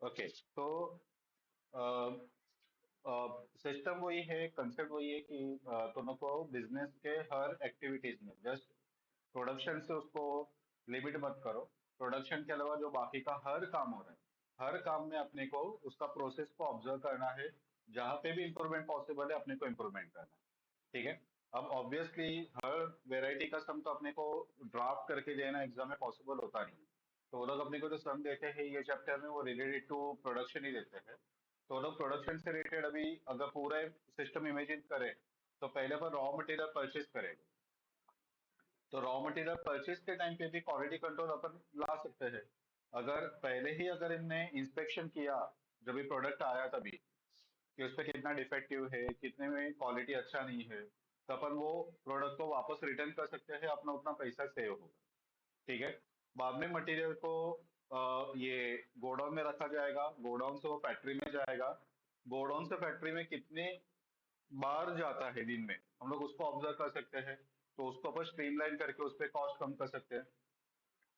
Okay, तो system वही है, कंसेप्ट वही है कि दोनों को बिजनेस के हर एक्टिविटीज में जस्ट प्रोडक्शन से उसको लिमिट मत करो। प्रोडक्शन के अलावा जो बाकी का हर काम हो रहा है, हर काम में अपने को उसका प्रोसेस को ऑब्जर्व करना है। जहां पे भी इंप्रूवमेंट पॉसिबल है अपने को इंप्रूवमेंट करना है। ठीक है। अब ऑब्वियसली हर वेराइटी का सम तो अपने को ड्राफ्ट करके देना एग्जाम में पॉसिबल होता नहीं है। तो वो लोग अपने को जो सम देते हैं ये चैप्टर में वो रिलेटेड टू प्रोडक्शन ही देते हैं। तो वो लोग प्रोडक्शन से रिलेटेड अभी अगर पूरा सिस्टम इमेजिन करें तो पहले पर रॉ मटेरियल परचेज करेंगे। तो रॉ मटेरियल परचेज के टाइम पे भी क्वालिटी कंट्रोल अपन ला सकते हैं। अगर पहले ही अगर इनने इंस्पेक्शन किया जब भी प्रोडक्ट आया तभी कि उस पर कितना डिफेक्टिव है, कितने में क्वालिटी अच्छा नहीं है, तो अपन वो प्रोडक्ट को वापस रिटर्न कर सकते हैं, अपना उतना पैसा सेव होगा। ठीक है। बाद में मटेरियल को ये गोडाउन में रखा जाएगा, गोडाउन से वो फैक्ट्री में जाएगा। गोडाउन से फैक्ट्री में कितने बाहर जाता है दिन में हम लोग उसको ऑब्जर्व कर सकते हैं। तो उसको अपन स्ट्रीमलाइन करके उस पर कॉस्ट कम कर सकते हैं।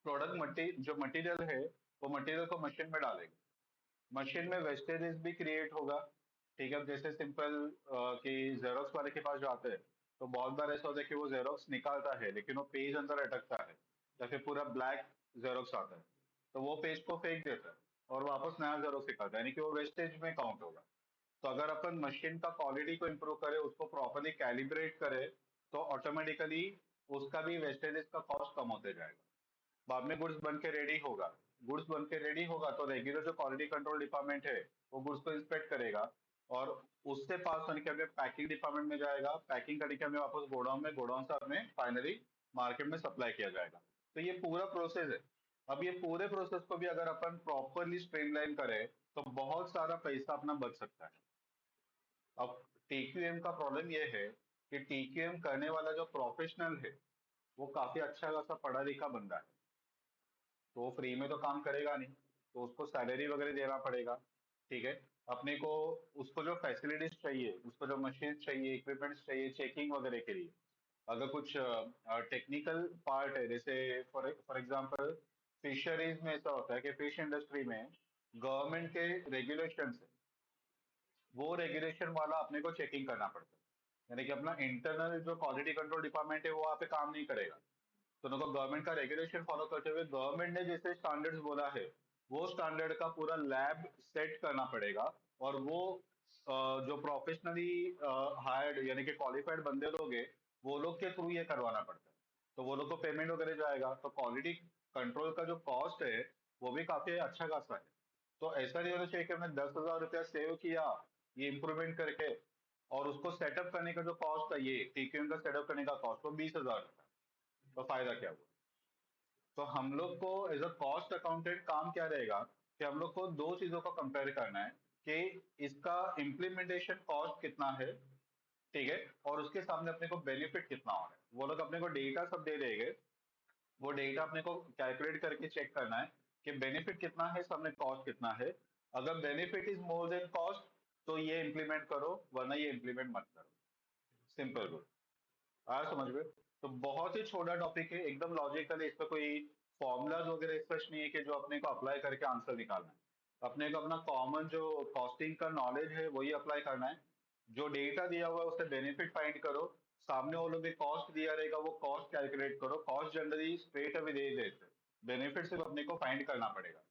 प्रोडक्ट मटी जो मटेरियल है वो मटेरियल को मशीन में डालेंगे। मशीन में वेस्टेजेस भी क्रिएट होगा। ठीक है। अब जैसे सिंपल कि जेरोक्स वाले के पास जाते हैं तो बहुत बार ऐसा होता है कि वो जेरोक्स निकालता है लेकिन वो पेज अंदर अटकता है या फिर पूरा ब्लैक जेरोक्स आता है। तो वो पेज को फेंक देता है और वापस नया जेरोक्स निकालता है, यानी कि वो वेस्टेज में काउंट होगा। तो अगर अपन मशीन का क्वालिटी को इम्प्रूव करें, उसको प्रॉपरली कैलिब्रेट करें, तो ऑटोमेटिकली उसका भी वेस्टेजेस का कॉस्ट कम होते जाएगा। बाद में गुड्स बन के रेडी होगा। गुड्स बन के रेडी होगा तो रेगुलर जो क्वालिटी कंट्रोल डिपार्टमेंट है वो गुड्स को इंस्पेक्ट करेगा और उससे पास होने के हमें पैकिंग डिपार्टमेंट में जाएगा। पैकिंग करके हमें वापस गोडाउन में, गोडाउन से हमें फाइनली मार्केट में सप्लाई किया जाएगा। तो ये पूरा प्रोसेस है। अब ये पूरे प्रोसेस को भी अगर अपन प्रॉपरली स्ट्रीमलाइन करें तो बहुत सारा पैसा अपना बच सकता है। अब टीक्यूएम का प्रॉब्लम ये है कि टीक्यूएम करने वाला जो प्रोफेशनल है वो काफी अच्छा खासा पढ़ा लिखा बंदा है। तो वो फ्री में तो काम करेगा नहीं, तो उसको सैलरी वगैरह देना पड़ेगा। ठीक है। अपने को उसको जो फैसिलिटीज चाहिए, उसको जो मशीन चाहिए, इक्विपमेंट्स चाहिए चेकिंग वगैरह के लिए, अगर कुछ टेक्निकल पार्ट है, जैसे फॉर फॉर एग्जांपल फिशरीज में ऐसा होता है कि फिश इंडस्ट्री में गवर्नमेंट के रेगुलेशन है, वो रेगुलेशन वाला अपने को चेकिंग करना पड़ता है। यानी कि अपना इंटरनल जो क्वालिटी कंट्रोल डिपार्टमेंट है वो वहाँ पे काम नहीं करेगा। तो उनको गवर्नमेंट का रेगुलेशन फॉलो करते हुए गवर्नमेंट ने जैसे स्टैंडर्ड्स बोला है वो स्टैंडर्ड का पूरा लैब सेट करना पड़ेगा। और वो जो प्रोफेशनली हायर्ड यानी कि क्वालिफाइड बंदे लोग हैं वो लोग के थ्रू ये करवाना पड़ता है। तो वो लोग को पेमेंट वगैरह जाएगा, तो क्वालिटी कंट्रोल का जो कॉस्ट है वो भी काफी अच्छा खासा है। तो ऐसा नहीं होना चाहिए कि हमने 10,000 रुपया सेव किया ये इंप्रूवमेंट करके और उसको सेटअप करने का जो कॉस्ट है, ये टीक्यूएम का सेटअप करने का कॉस्ट वो 20,000 रुपया। तो फायदा क्या हुआ। तो हम लोग को एज अ कॉस्ट अकाउंटेंट काम क्या रहेगा कि हम लोग को दो चीजों को कंपेयर करना है कि इसका इम्प्लीमेंटेशन कॉस्ट कितना है। ठीक है। और उसके सामने अपने को बेनिफिट कितना हो रहा है। वो लोग अपने को डेटा सब दे देंगे, वो डेटा अपने को कैलकुलेट करके चेक करना है कि बेनिफिट कितना है, सामने कॉस्ट कितना है। अगर benefit is more than cost तो ये इंप्लीमेंट करो, वरना ये इंप्लीमेंट मत करो। Simple rule. आया समझ में। तो बहुत ही छोटा टॉपिक है, एकदम लॉजिकल है, इस पर कोई फॉर्मूलाज वगैरह स्पष्ट नहीं है कि जो अपने को अप्लाई करके आंसर निकालना है। अपने को अपना कॉमन जो कॉस्टिंग का नॉलेज है वही अप्लाई करना है। जो डेटा दिया हुआ है उससे बेनिफिट फाइंड करो। सामने वो लोग भी कॉस्ट दिया रहेगा, वो कॉस्ट कैलकुलेट करो। Cost generally straight away they देते हैं, बेनिफिट सिर्फ अपने को फाइंड करना पड़ेगा।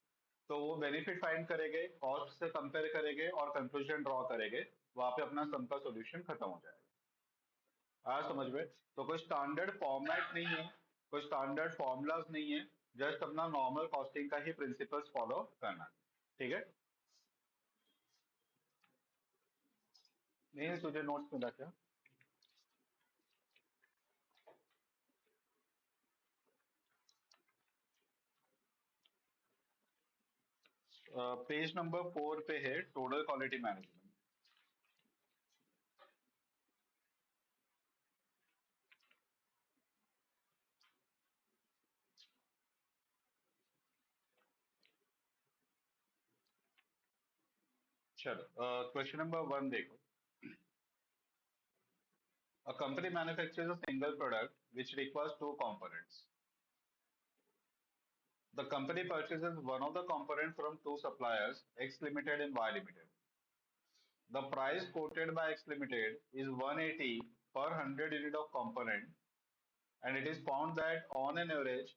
तो वो बेनिफिट फाइंड करेंगे, कॉस्ट से कंपेयर करेंगे और कंक्लूजन ड्रॉ करेंगे। वहां पे अपना सम का सोल्यूशन खत्म हो जाएगा। आया समझ में। तो कोई स्टैंडर्ड फॉर्मेट नहीं है, कोई स्टैंडर्ड फॉर्मूलाज नहीं है। जस्ट अपना नॉर्मल कॉस्टिंग का ही प्रिंसिपल्स फॉलो करना है। ठीक है। नहीं तुझे नोट्स मिला क्या। पेज नंबर 4 पे है टोटल क्वालिटी मैनेजमेंट। चलो क्वेश्चन नंबर 1 देखो। A company manufactures a single product which requires two components. The company purchases one of the components from two suppliers, X Limited and Y Limited. The price quoted by X Limited is 180 per 100 unit of component, and it is found that on an average,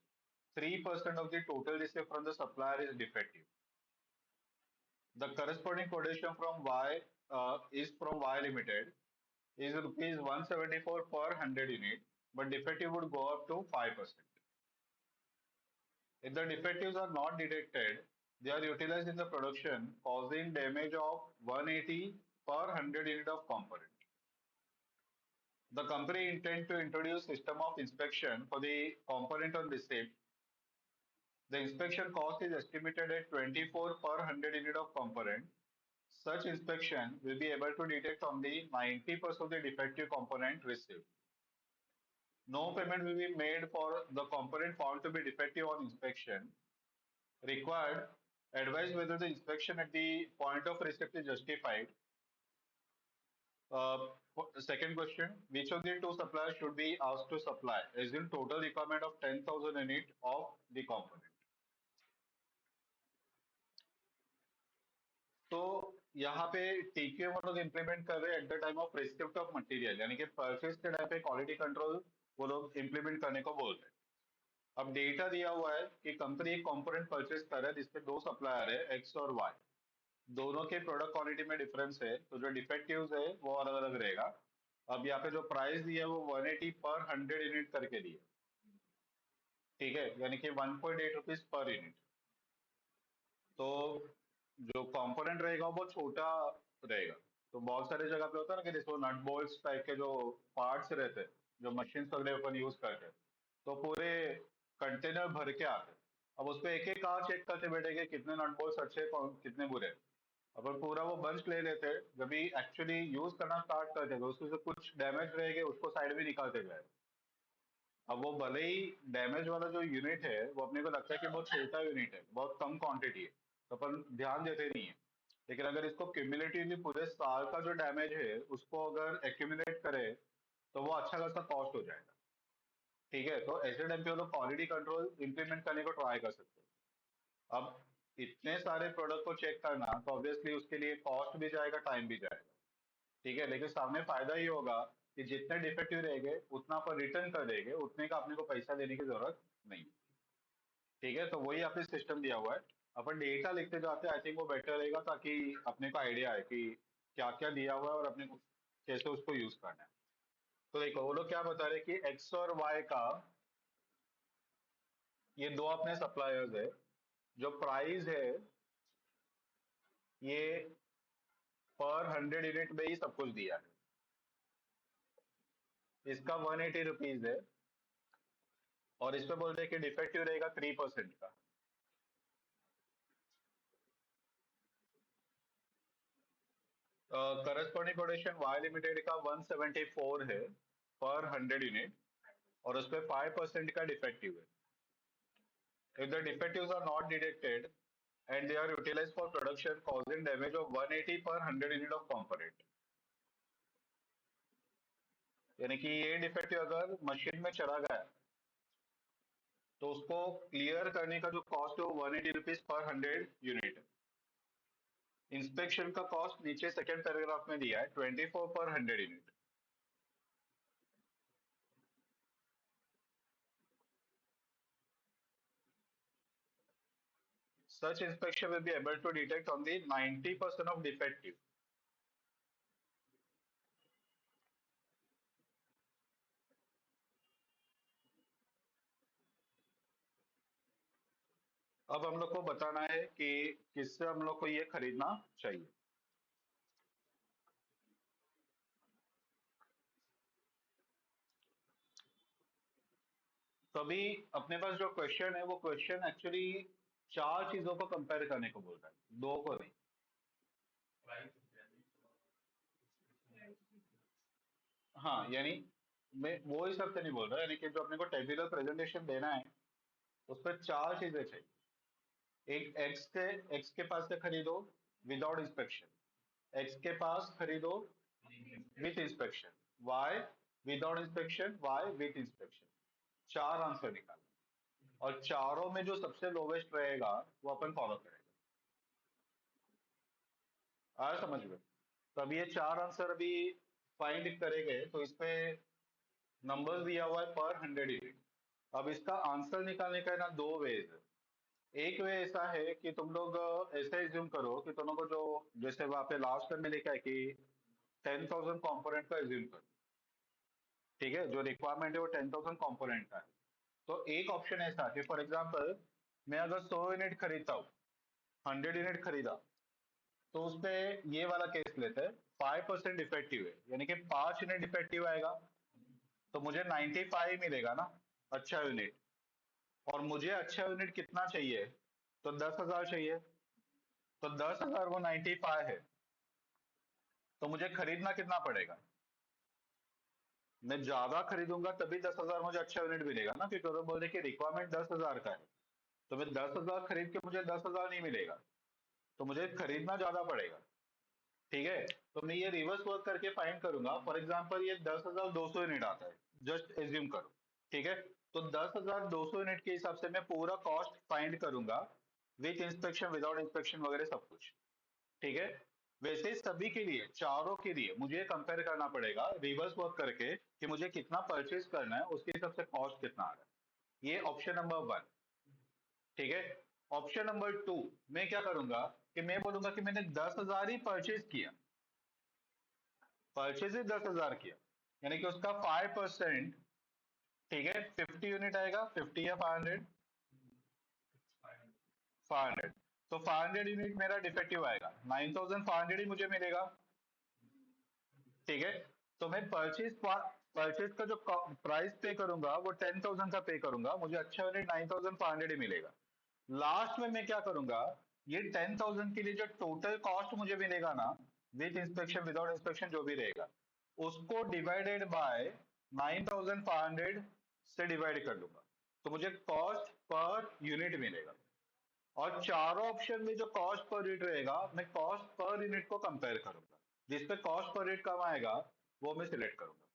3% of the total received from the supplier is defective. The corresponding quotation from Y is from Y Limited is rupees 174 per 100 unit, but defective would go up to 5%. If the defectives are not detected, they are utilized in the production, causing damage of 180 per 100 unit of component. The company intends to introduce system of inspection for the component on receipt. The inspection cost is estimated at 24 per 100 unit of component. Such inspection will be able to detect only 90% of the defective component received. No payment will be made for the component found to be defective on inspection. Required, advise whether the inspection at the point of receipt is justified. Second question, which of the two suppliers should be asked to supply? Assume total requirement of 10,000 unit of the component. तो यहाँ पे TQ हम लोग implement कर रहे हैं at the time of receipt of material, यानी कि परचेज के टाइम पे क्वालिटी कंट्रोल वो लोग इम्प्लीमेंट करने को बोल रहे हैं। अब डेटा दिया हुआ है कि कंपनी एक कंपोनेंट परचेज कर रहा है जिसपे दो सप्लायर है एक्स और वाई, दोनों के प्रोडक्ट क्वालिटी में डिफरेंस है, तो जो डिफेक्टिव्स है वो अलग अलग रहेगा। अब यहाँ पे जो प्राइस दिया है वो 180 पर 100 यूनिट करके दिया, ठीक है, यानी कि 1.8 रुपीज पर यूनिट। तो जो कंपोनेंट रहेगा वो छोटा रहेगा। तो बहुत सारे जगह पे होता है ना कि जैसे नट बोल्ट्स टाइप के जो पार्ट्स रहते हैं, जो मशीन वगैरह अपन यूज करते हैं, तो पूरे कंटेनर भर के आते हैं। अब उस पर एक एक कार चेक करते बैठेंगे कितने नट बोल्ट्स अच्छे हैं, कितने बुरे हैं। अपन पूरा वो बंच ले लेते हैं, जब भी एक्चुअली यूज करना स्टार्ट करते हैं तो उसमें से कुछ डैमेज रहेंगे उसको साइड में निकालते गए। अब वो भले ही डैमेज वाला जो यूनिट है वो अपने को लगता है कि बहुत छोटा यूनिट है, बहुत कम क्वांटिटी है, तो अपन ध्यान देते नहीं है। लेकिन अगर इसको क्यूमुलेटिवली पूरे साल का जो डैमेज है उसको अगर एक्यूमुलेट करे तो वो अच्छा खासा कॉस्ट हो जाएगा। ठीक है, तो ऐसे टाइम पे वो लोग क्वालिटी कंट्रोल इंप्लीमेंट करने को ट्राई कर सकते हैं। अब इतने सारे प्रोडक्ट को चेक करना तो ऑब्वियसली उसके लिए कॉस्ट भी जाएगा, टाइम भी जाएगा। ठीक है, लेकिन सामने फायदा ये होगा कि जितने डिफेक्टिव रहेंगे उतना अपन रिटर्न कर देंगे, उतने का अपने को पैसा देने की जरूरत नहीं। ठीक है, तो वही आपने सिस्टम दिया हुआ है। अपन डेटा लिखते जाते हैं, आई थिंक वो बेटर रहेगा, ताकि अपने को आइडिया है कि क्या क्या दिया हुआ है और अपने को कैसे उसको यूज करना है। तो देखो वो लोग क्या बता रहे हैं कि एक्स और वाई का, ये दो अपने सप्लायर्स है, जो प्राइस है ये पर 100 यूनिट में ही सब कुछ दिया है। इसका 180 रुपीज है, और इस पे बोल रहे हैं कि डिफेक्टिव रहेगा 3% का। करस्पॉन्डिंग कोटेशन वाई लिमिटेड का 174 है पर 100 यूनिट, और उस पर 5% का डिफेक्टिव है। If the defectives are not detected and they are utilised for production causing damage of 180 पर 100 यूनिट ऑफ कंपोनेंट, यानी कि ये डिफेक्टिव अगर मशीन में चला गया तो उसको क्लियर करने का जो कॉस्ट है वो 180 रुपीज पर 100 यूनिट है। इंस्पेक्शन का कॉस्ट नीचे सेकेंड पैराग्राफ में दिया है, 24 पर 100 unit. Such inspection will be able to detect only 90% of defective. अब हम लोग को बताना है कि किससे हम लोग को ये खरीदना चाहिए। तो अभी अपने पास जो क्वेश्चन है वो क्वेश्चन एक्चुअली चार चीजों को कंपेयर करने को बोल रहा है, दो को नहीं। हाँ, यानी मैं वो हिसाब से नहीं बोल रहा, यानी कि जो अपने को टेबुलर प्रेजेंटेशन देना है उस पर चार चीजें चाहिए। एक एक्स के पास से खरीदो विदाउट इंस्पेक्शन, एक्स के पास खरीदो with inspection, Y without inspection, Y with inspection. चार आंसर निकालना। और चारों में जो सबसे लोवेस्ट रहेगा वो अपन फॉलो करेंगे। आया समझ में? तो अभी ये चार आंसर अभी फाइंड करेंगे, तो इसपे नंबर दिया हुआ है पर 100 यूनिट। अब इसका आंसर निकालने का है ना, दो वेज है। एक वे ऐसा है कि तुम लोग ऐसे एज्यूम करो कि तुम लोग को जो, जैसे वहां पे लास्ट में लिखा है कि 10,000 कंपोनेंट का एज्यूम करो। ठीक है, जो रिक्वायरमेंट है वो 10,000 कंपोनेंट का है। तो एक ऑप्शन ऐसा कि फॉर एग्जांपल मैं अगर 100 यूनिट खरीदता हूँ, 100 यूनिट खरीदा, तो उसपे ये वाला केस लेते हैं, 5% डिफेक्टिव है, यानी कि 5 यूनिट डिफेक्टिव आएगा, तो मुझे 95 मिलेगा ना, अच्छा यूनिट। और मुझे अच्छा यूनिट कितना चाहिए, तो 10,000 चाहिए। तो 10,000 वो 95 है, तो मुझे खरीदना कितना पड़ेगा? मैं ज्यादा खरीदूंगा तभी 10,000 मुझे अच्छा यूनिट मिलेगा ना, क्योंकि वो बोल रहे कि रिक्वायरमेंट 10,000 का है। तो मैं 10,000 खरीद के मुझे 10,000 नहीं मिलेगा, तो मुझे खरीदना ज्यादा पड़ेगा। ठीक है, तो मैं ये रिवर्स वर्क करके फाइंड करूंगा। फॉर एग्जाम्पल ये 10,200 यूनिट आता है, जस्ट एज्यूम करो। ठीक है, तो 10,200 यूनिट के हिसाब से मैं पूरा कॉस्ट फाइंड करूंगा, विथ इंस्पेक्शन विदाउट इंस्पेक्शन वगैरह सब कुछ। ठीक है, वैसे ही सभी के लिए, चारों के लिए मुझे कंपेयर करना पड़ेगा रिवर्स वर्क करके कि मुझे कितना परचेज करना है, उसके हिसाब से कॉस्ट कितना आ रहा है। ये ऑप्शन नंबर वन। ठीक है, ऑप्शन नंबर टू, मैं क्या करूंगा कि मैं बोलूंगा कि मैंने 10,000 ही परचेज किया, परचेज ही 10,000 किया, यानी कि उसका 5%। ठीक है, 50 यूनिट आएगा, 50 या 500? 500। तो 500 यूनिट मेरा डिफेक्टिव आएगा, 9,500 ही मुझे मिलेगा। ठीक है, तो मैं परचेज का जो प्राइस पे करूंगा वो 10,000 का पे करूंगा, मुझे अच्छा यूनिट 9,500 ही मिलेगा। लास्ट में मैं क्या करूंगा, ये 10,000 के लिए जो टोटल कॉस्ट मुझे मिलेगा ना, विथ इंस्पेक्शन विदाउट इंस्पेक्शन जो भी रहेगा, उसको डिवाइडेड बाय 9,500 से डिवाइड कर लूंगा, तो मुझे कॉस्ट पर यूनिट मिलेगा। और चारों ऑप्शन में जो कॉस्ट पर यूनिट रहेगा, मैं कॉस्ट पर यूनिट को कंपेयर करूंगा, जिसपे कॉस्ट पर यूनिट कम आएगा वो मैं सिलेक्ट करूंगा।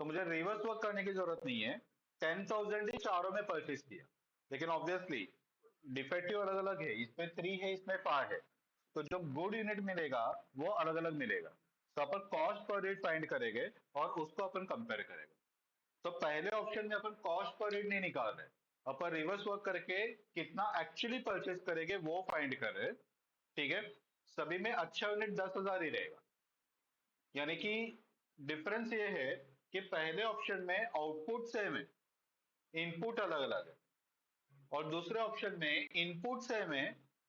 तो मुझे रिवर्स वर्क करने की जरूरत नहीं है, 10,000 ही चारों में परचेज किया, लेकिन ऑब्वियसली डिफेक्टिव अलग अलग है, इसमें 3 है, इसमें 5 है, तो जो गुड यूनिट मिलेगा वो अलग अलग मिलेगा। तो अपन कॉस्ट पर यूनिट फाइंड करेंगे और उसको अपन कंपेयर करेंगे। तो पहले ऑप्शन में अपन कॉस्ट पर यूनिट नहीं निकाल रहे, अपन रिवर्स वर्क करके कितना एक्चुअली परचेज करेंगे वो फाइंड कर रहे हैं। ठीक है, सभी में अच्छा यूनिट 10,000 ही रहेगा, यानी कि डिफरेंस ये है कि पहले ऑप्शन में आउटपुट सेम है, इनपुट अलग अलग है, और दूसरे ऑप्शन में इनपुट सेम है,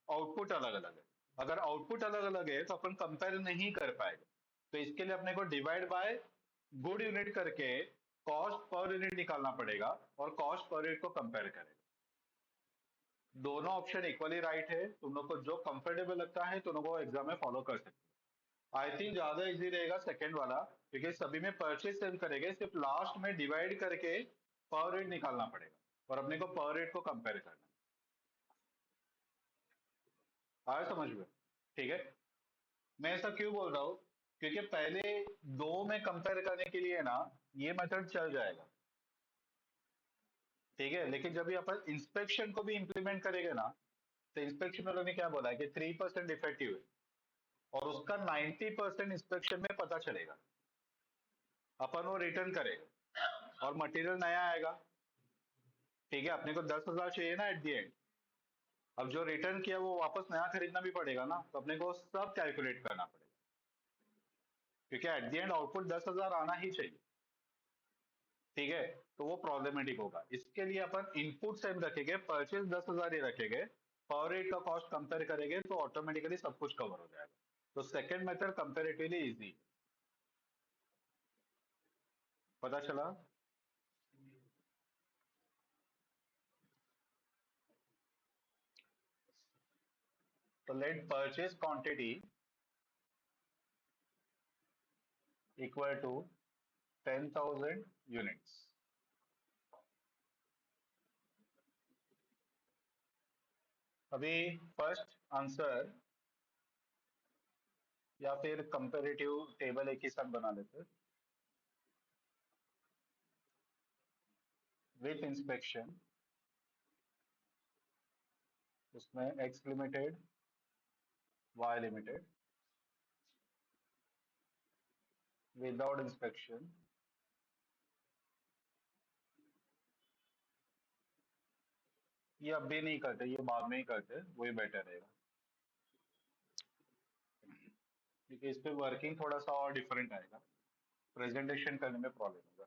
आउटपुट अलग अलग है। अगर आउटपुट अलग अलग है तो अपन कंपेयर नहीं कर पाएंगे, तो इसके लिए अपने को डिवाइड बाय गुड यूनिट करके कॉस्ट पर यूनिट निकालना पड़ेगा और कॉस्ट पर यूनिट को कंपेयर करेगा। दोनों ऑप्शन इक्वली राइट है, तुम लोग को जो कंफर्टेबल लगता है तुम लोग को एग्जाम में फॉलो कर सकते हो। आई थिंक ज्यादा इजी रहेगा सेकंड वाला, क्योंकि सभी में परचेज सेम करेंगे, सिर्फ लास्ट में डिवाइड करके पर रेट निकालना पड़ेगा और अपने को पर रेट को कंपेयर करना है। आया समझ में? ठीक है, मैं ऐसा क्यों बोल रहा हूं, क्योंकि पहले दो में कंपेयर करने के लिए ना ये मेथड चल जाएगा। ठीक है, लेकिन जब भी अपन इंस्पेक्शन को भी इंप्लीमेंट करेंगे ना, तो इंस्पेक्शन वालों ने क्या बोला है कि 3% इफेक्टिव है, और उसका 90% इंस्पेक्शन में पता चलेगा। अपन वो रिटर्न करेगा और मटेरियल नया आएगा। ठीक है, अपने को 10,000 चाहिए ना एट दी एंड। अब जो रिटर्न किया वो वापस नया खरीदना भी पड़ेगा ना, तो अपने को सब कैलकुलेट करना पड़ेगा, क्योंकि एट दी एंड आउटपुट 10,000 आना ही चाहिए। ठीक है, तो वो प्रॉब्लमेटिक होगा, इसके लिए अपन इनपुट सेम रखेंगे, परचेज 10,000 ही रखेंगे, पावर रेट का कॉस्ट कंपेयर करेंगे, तो ऑटोमेटिकली सब कुछ कवर हो जाएगा। तो सेकेंड मेथड कंपेरेटिवली इजी। पता चला? तो let purchase quantity equal to 10,000 units. अभी फर्स्ट आंसर या फिर कंपेरेटिव टेबल एक ही साथ बना लेते, विथ इंस्पेक्शन उसमें X limited, Y limited, without inspection. ये अब भी नहीं करते, ये बाद में ही करते, वही बेटर रहेगा, क्योंकि इस पे वर्किंग थोड़ा सा और डिफरेंट आएगा, प्रेजेंटेशन करने में प्रॉब्लम होगा।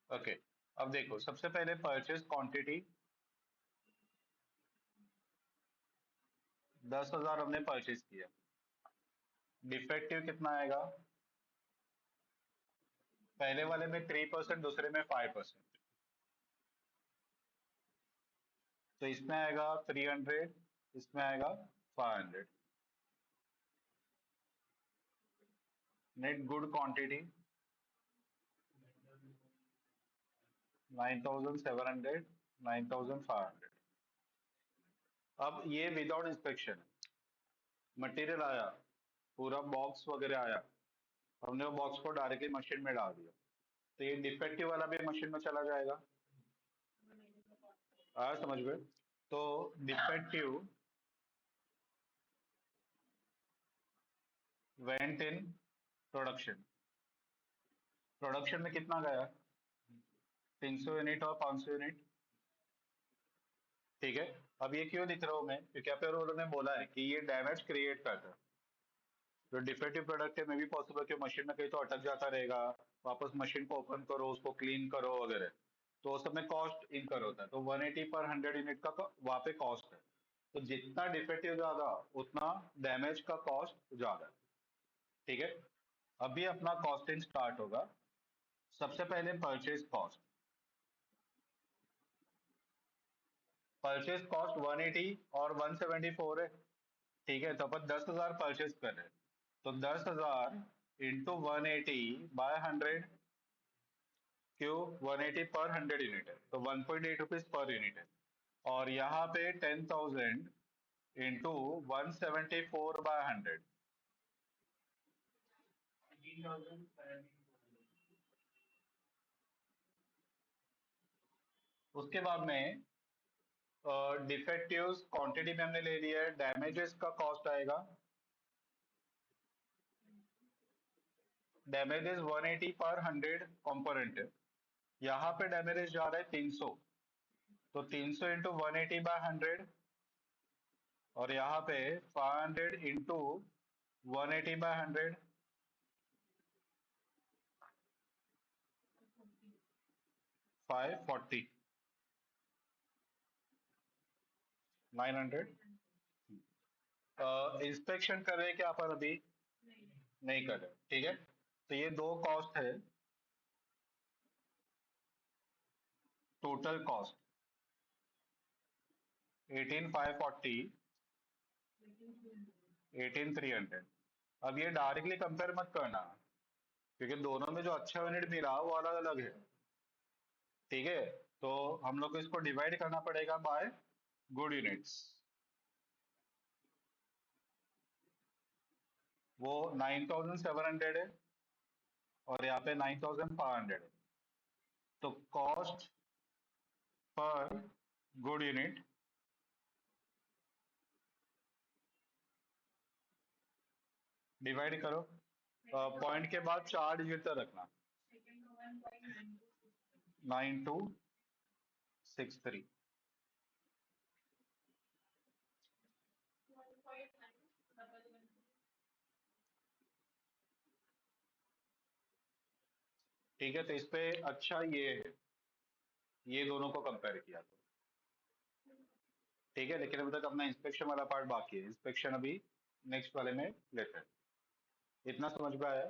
ओके, अब देखो सबसे पहले परचेज क्वांटिटी 10,000 हमने परचेज किया। डिफेक्टिव कितना आएगा? पहले वाले में 3%, दूसरे में 5%। तो इसमें आएगा 300, इसमें आएगा 500। Net good quantity 9,700, 9,500। अब ये विदाउट इंस्पेक्शन, मटेरियल आया, पूरा बॉक्स वगैरह आया, हमने वो बॉक्स को डायरेक्टली मशीन में डाल दिया, तो ये डिफेक्टिव वाला भी मशीन में चला जाएगा। आया समझ में? तो defective went in production. Production में कितना गया? 300 यूनिट और 500 यूनिट। ठीक है। अब ये क्यों लिख रहा हूं मैं? क्योंकि यहाँ पे उन्होंने बोला है कि ये डैमेज क्रिएट करता है। जो डिफेक्टिव प्रोडक्ट है, मे भी पॉसिबल कि मशीन में कहीं तो अटक जाता रहेगा, वापस मशीन को ओपन करो, उसको क्लीन करो वगैरह, तो उस समय कॉस्ट इनकर होता है। तो 180 पर 100 यूनिट का वहां पे कॉस्ट है। तो जितना डिफेक्टिव ज्यादा, उतना डैमेज का कॉस्ट ज्यादा है। ठीक है। अभी अपना कॉस्टिंग स्टार्ट होगा। सबसे पहले परचेज कॉस्ट। परचेज कॉस्ट 180 और 174 है। ठीक है, तो अपन 10,000 परचेज कर रहे हैं, तो 10,000 इंटू 180/100, क्यों? 180 पर 100 यूनिट है, तो 1.8 रुपीज पर यूनिट है। और यहाँ पे 10,000 इंटू 174/100, उसके बाद में डिफेक्टिव क्वांटिटी में हमने ले लिया है, डैमेजेस का कॉस्ट आएगा। डैमेजेस 180 पर 100 कंपोनेंट है, यहाँ पे डैमेजेस जा रहा है 300, तो 300 इंटू 180/100, और यहाँ पे 500 इंटू 180/100, 540, 900। इंस्पेक्शन कर रहे हैं क्या अपन अभी? नहीं कर रहे, ठीक है। तो ये दो कॉस्ट है, टोटल कॉस्ट 18,540, 18,300। अब ये डायरेक्टली कंपेयर मत करना, क्योंकि दोनों में जो अच्छा यूनिट मिला वो अलग अलग है। ठीक है, तो हम लोग को इसको डिवाइड करना पड़ेगा बाय गुड यूनिट्स। वो 9,700 है, और यहाँ पे 9,500 है। तो cost per good unit divide करो, पॉइंट के बाद 4 डिजिट तक रखना, 9263। ठीक है, तो इस पे अच्छा ये है, ये दोनों को कंपेयर किया तो। ठीक है, लेकिन अभी तक अपना इंस्पेक्शन वाला पार्ट बाकी है, इंस्पेक्शन अभी नेक्स्ट वाले में लेते हैं। इतना समझ में आया?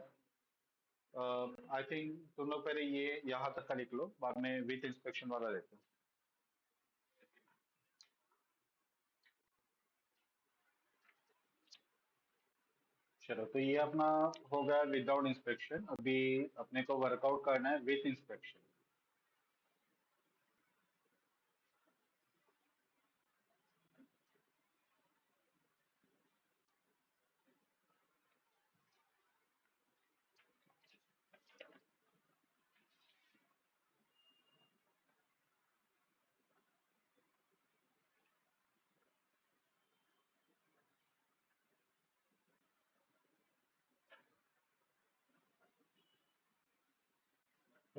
आई थिंक तुम लोग पहले ये यहाँ तक का लिख लो, बाद में विथ इंस्पेक्शन वाला लेते हैं। चलो, तो ये अपना हो गया विदाउट इंस्पेक्शन। अभी अपने को वर्कआउट करना है विथ इंस्पेक्शन।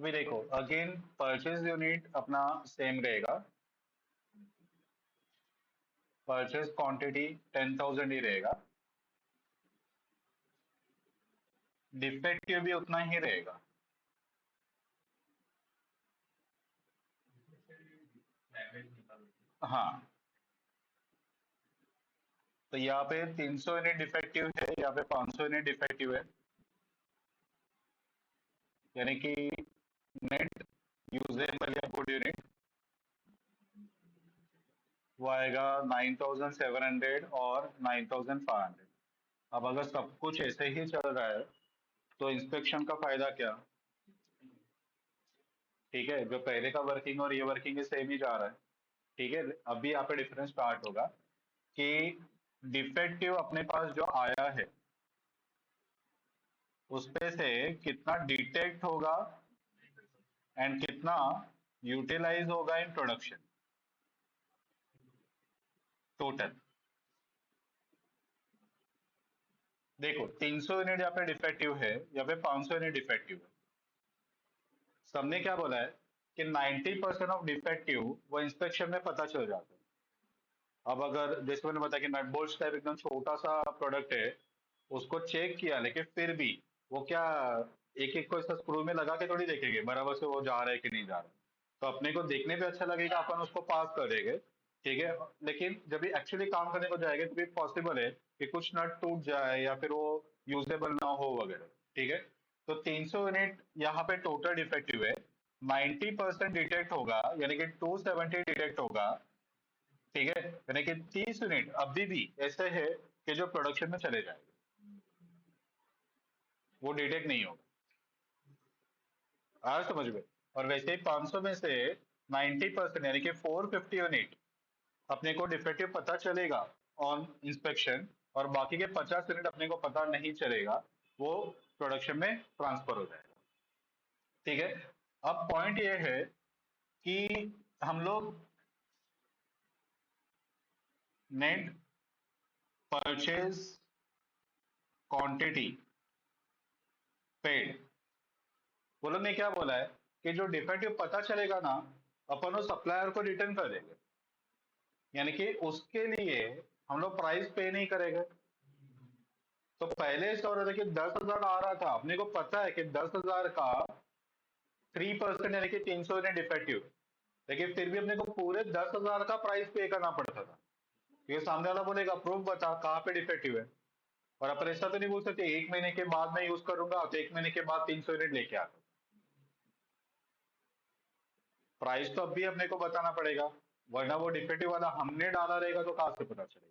अभी देखो अगेन परचेज यूनिट अपना सेम रहेगा, परचेज क्वांटिटी 10,000 ही रहेगा, डिफेक्टिव भी उतना ही रहेगा। हाँ, तो यहाँ पे 300 यूनिट डिफेक्टिव है, यहाँ पे 500 यूनिट डिफेक्टिव है, यानी कि नेट यूजेबल या गुड यूनिट वो आएगा 9,700 और 9,500। अब अगर सब कुछ ऐसे ही चल रहा है तो इंस्पेक्शन का फायदा क्या? ठीक है, जो पहले का वर्किंग और ये वर्किंग है सेम ही जा रहा है। ठीक है, अभी यहाँ पे डिफरेंस स्टार्ट होगा कि डिफेक्टिव अपने पास जो आया है उसपे से कितना डिटेक्ट होगा एंड कितना यूटिलाइज होगा इन प्रोडक्शन टोटल। देखो 300 यूनिट यहाँ पे डिफेक्टिव है, यहाँ पे 500 यूनिट डिफेक्टिव है। सबने क्या बोला है कि 90% ऑफ डिफेक्टिव वो इंस्पेक्शन में पता चल जाता है। अब अगर जैसे मैंने बताया कि नट बोल्ट टाइप एकदम छोटा सा प्रोडक्ट है, उसको चेक किया लेकिन फिर भी वो क्या एक एक को ऐसा स्क्रू में लगा के थोड़ी देखेंगे बराबर से वो जा रहा है कि नहीं जा रहा है। तो अपने को देखने पे अच्छा लगेगा, अपन उसको पास कर देंगे। ठीक है, लेकिन जब भी एक्चुअली काम करने को जाएगा तो भी पॉसिबल है कि कुछ नट टूट जाए या फिर वो यूजेबल ना हो वगैरह। ठीक है, तो 300 यूनिट यहाँ पे टोटल डिफेक्टिव है, 90% डिटेक्ट होगा यानी कि 270 डिटेक्ट होगा। ठीक है, यानी कि 30 यूनिट अभी भी ऐसे है कि जो प्रोडक्शन में चले जाएंगे, वो डिटेक्ट नहीं होगा। आज समझ में। और वैसे ही 500 में से 90% यानी कि 450 यूनिट अपने को डिफेक्टिव पता चलेगा ऑन इंस्पेक्शन, और बाकी के 50 यूनिट अपने को पता नहीं चलेगा, वो प्रोडक्शन में ट्रांसफर हो जाएगा। ठीक है, अब पॉइंट ये है कि हम लोग नेट परचेज क्वांटिटी पेड, वो लोग ने क्या बोला है कि जो डिफेक्टिव पता चलेगा ना, अपन वो सप्लायर को रिटर्न कर देंगे, यानी कि उसके लिए हम लोग प्राइस पे नहीं करेंगे। तो पहले ऐसा हो रहा था कि 10,000 आ रहा था, अपने को पता है कि 10,000 का 3% यानी कि 300 यूनिट डिफेक्टिव, लेकिन फिर भी अपने को पूरे 10,000 का प्राइस पे करना पड़ता था। ये सामने वाला बोलेगा प्रूफ बता कहाँ पे डिफेक्टिव है, और अपन ऐसा तो नहीं बोल सकते 1 महीने के बाद मैं यूज करूंगा तो 1 महीने के बाद 300 यूनिट लेके आता। प्राइस तो अब भी अपने को बताना पड़ेगा, वरना वो डिफेक्टिव वाला हमने डाला रहेगा तो कहाँ से पता चलेगा?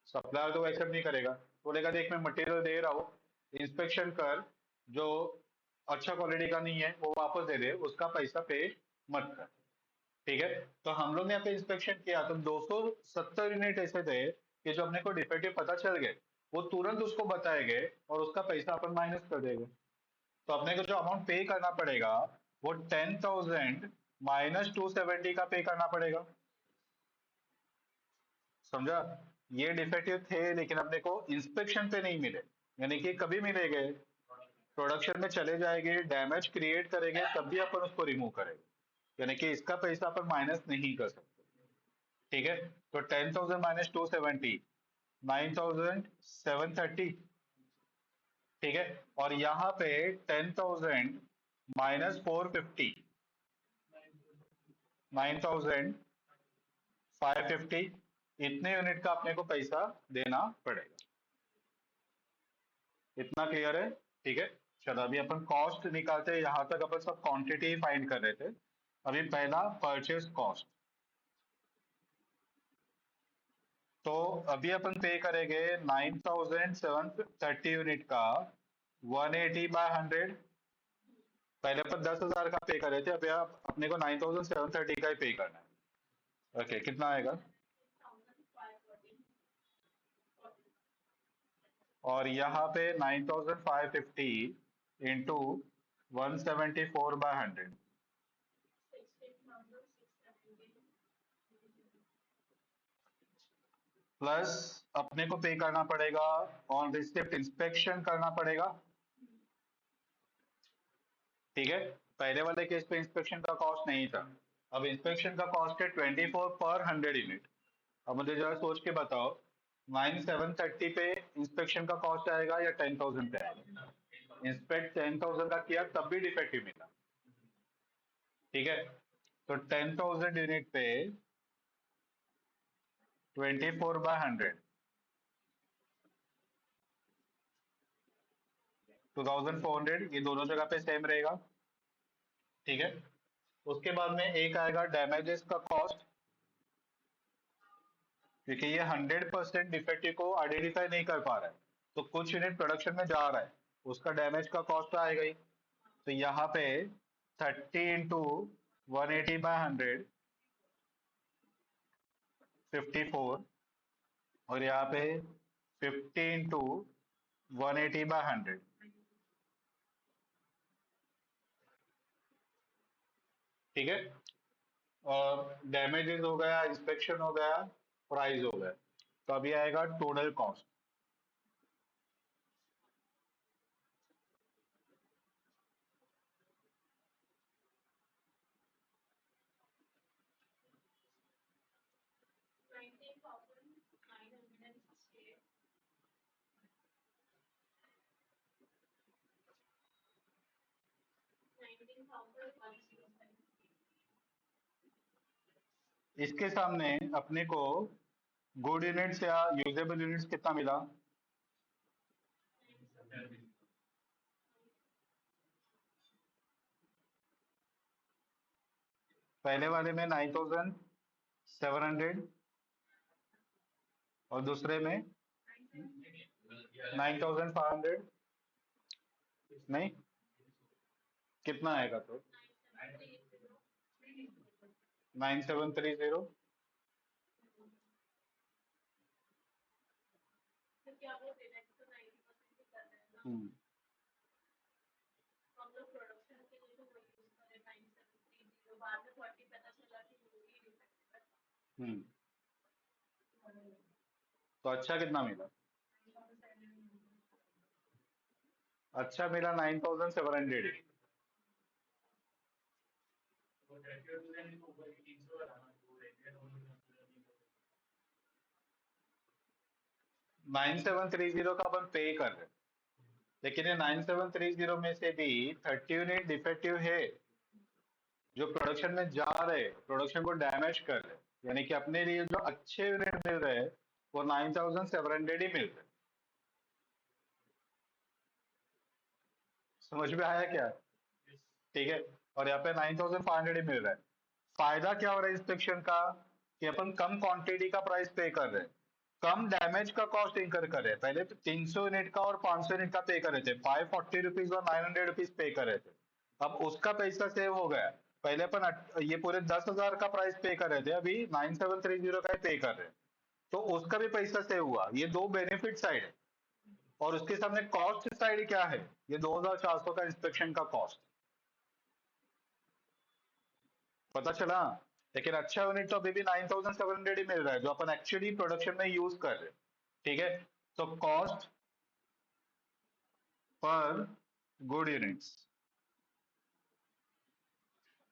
सप्लायर तो एक्सेप्ट नहीं करेगा, बोलेगा देख मैं मटेरियल दे रहा हूँ, इंस्पेक्शन कर, जो अच्छा क्वालिटी का नहीं है वो वापस दे दे, उसका पैसा पे मत कर। ठीक है, तो हम लोग ने यहाँ पे इंस्पेक्शन किया तो 270 यूनिट ऐसे थे कि जो अपने को डिफेक्टिव पता चल गए, वो तुरंत उसको बताएंगे और उसका पैसा अपन माइनस कर देंगे। तो अपने को जो अमाउंट पे करना पड़ेगा वो 10,000 -270 का पे करना पड़ेगा। समझा? ये डिफेक्टिव थे लेकिन अपने को इंस्पेक्शन पे नहीं मिले, यानी कि कभी मिलेंगे प्रोडक्शन में चले जाएंगे, डैमेज क्रिएट करेंगे, तब भी अपन उसको रिमूव करेंगे, यानी कि इसका पैसा अपन माइनस नहीं कर सकते। ठीक है, तो 10,000 -270, 9,730। ठीक है, और यहाँ पे 10,000 -450, 9,550, इतने यूनिट का अपने को पैसा देना पड़ेगा। इतना क्लियर है? ठीक है, चलो अभी अपन कॉस्ट निकालते हैं, यहां तक अपन सब क्वांटिटी फाइंड कर रहे थे। अभी पहला परचेज कॉस्ट, तो अभी अपन पे करेंगे 9,730 यूनिट का 180/100। पहले अपन 10,000 का पे कर रहे थे, अभी आप अपने को 9,730 का ही पे करना है। ओके, कितना आएगा? और यहाँ पे 9,550 इंटू 174/100, प्लस अपने को पे करना पड़ेगा ऑन रिसिप्ट इंस्पेक्शन करना पड़ेगा। ठीक है, पहले वाले केस पे इंस्पेक्शन का कॉस्ट नहीं था। अब इंस्पेक्शन का कॉस्ट है 24 पर 100 यूनिट। अब मुझे जरा सोच के बताओ, 9730 पे इंस्पेक्शन का कॉस्ट आएगा या 10,000 पे आएगा? इंस्पेक्ट 10,000 का किया तब भी डिफेक्टिव मिला। ठीक है, तो 10,000 यूनिट पे 24/100, 2,400, ये दोनों जगह पे सेम रहेगा। ठीक है, उसके बाद में एक आएगा डैमेजेस का कॉस्ट, क्योंकि ये 100% डिफेक्टिव को आइडेंटिफाई नहीं कर पा रहा है, तो कुछ यूनिट प्रोडक्शन में जा रहा है, उसका डैमेज का कॉस्ट तो आएगा ही। तो यहाँ पे 30 × 180/100, 54, और यहाँ पे 50 × 180/100। ठीक है, और डैमेजेस हो गया, इंस्पेक्शन हो गया, प्राइस हो गया, तो अभी आएगा टोटल कॉस्ट। इसके सामने अपने को गुड यूनिट्स या यूजेबल यूनिट्स कितना मिला? पहले वाले में 9,700 और दूसरे में 9,500। नहीं, कितना आएगा तो? 9,730। हम्म, हम्म, तो अच्छा कितना मिला? अच्छा मिला 9,700। 9,730 का अपन पे कर रहे हैं, लेकिन ये 9,730 में से भी 30 यूनिट डिफेक्टिव है, जो प्रोडक्शन में जा रहे, प्रोडक्शन को डैमेज कर रहे, यानी कि अपने लिए जो अच्छे यूनिट मिल रहे हैं वो 9,700 ही मिल रहे। समझ में आया क्या? ठीक है, और यहाँ पे 9,500 ही मिल रहा है। फायदा क्या हो रहा है इंस्पेक्शन का? कि अपन कम क्वांटिटी का प्राइस पे कर रहे हैं, कम डैमेज का कॉस्ट इंकर कर रहे हैं। पहले तो 300 यूनिट का और 500 यूनिट का पे कर रहे थे, 540 रुपीज और 900 रुपीज पे कर रहे थे। अब उसका पैसा सेव हो गया। पहले अपन ये पूरे 10,000 का प्राइस पे कर रहे थे, अभी 9,730 का ही पे कर रहे हैं, तो उसका भी पैसा सेव हुआ। ये दो बेनिफिट साइड है। और उसके सामने कॉस्ट साइड क्या है? ये 2,400 का इंस्पेक्शन का कॉस्ट। पता चला? लेकिन अच्छा यूनिट तो अभी भी 9,700 ही मिल रहा है, जो अपन एक्चुअली प्रोडक्शन में यूज कर रहे हैं। ठीक है, तो कॉस्ट पर गुड यूनिट्स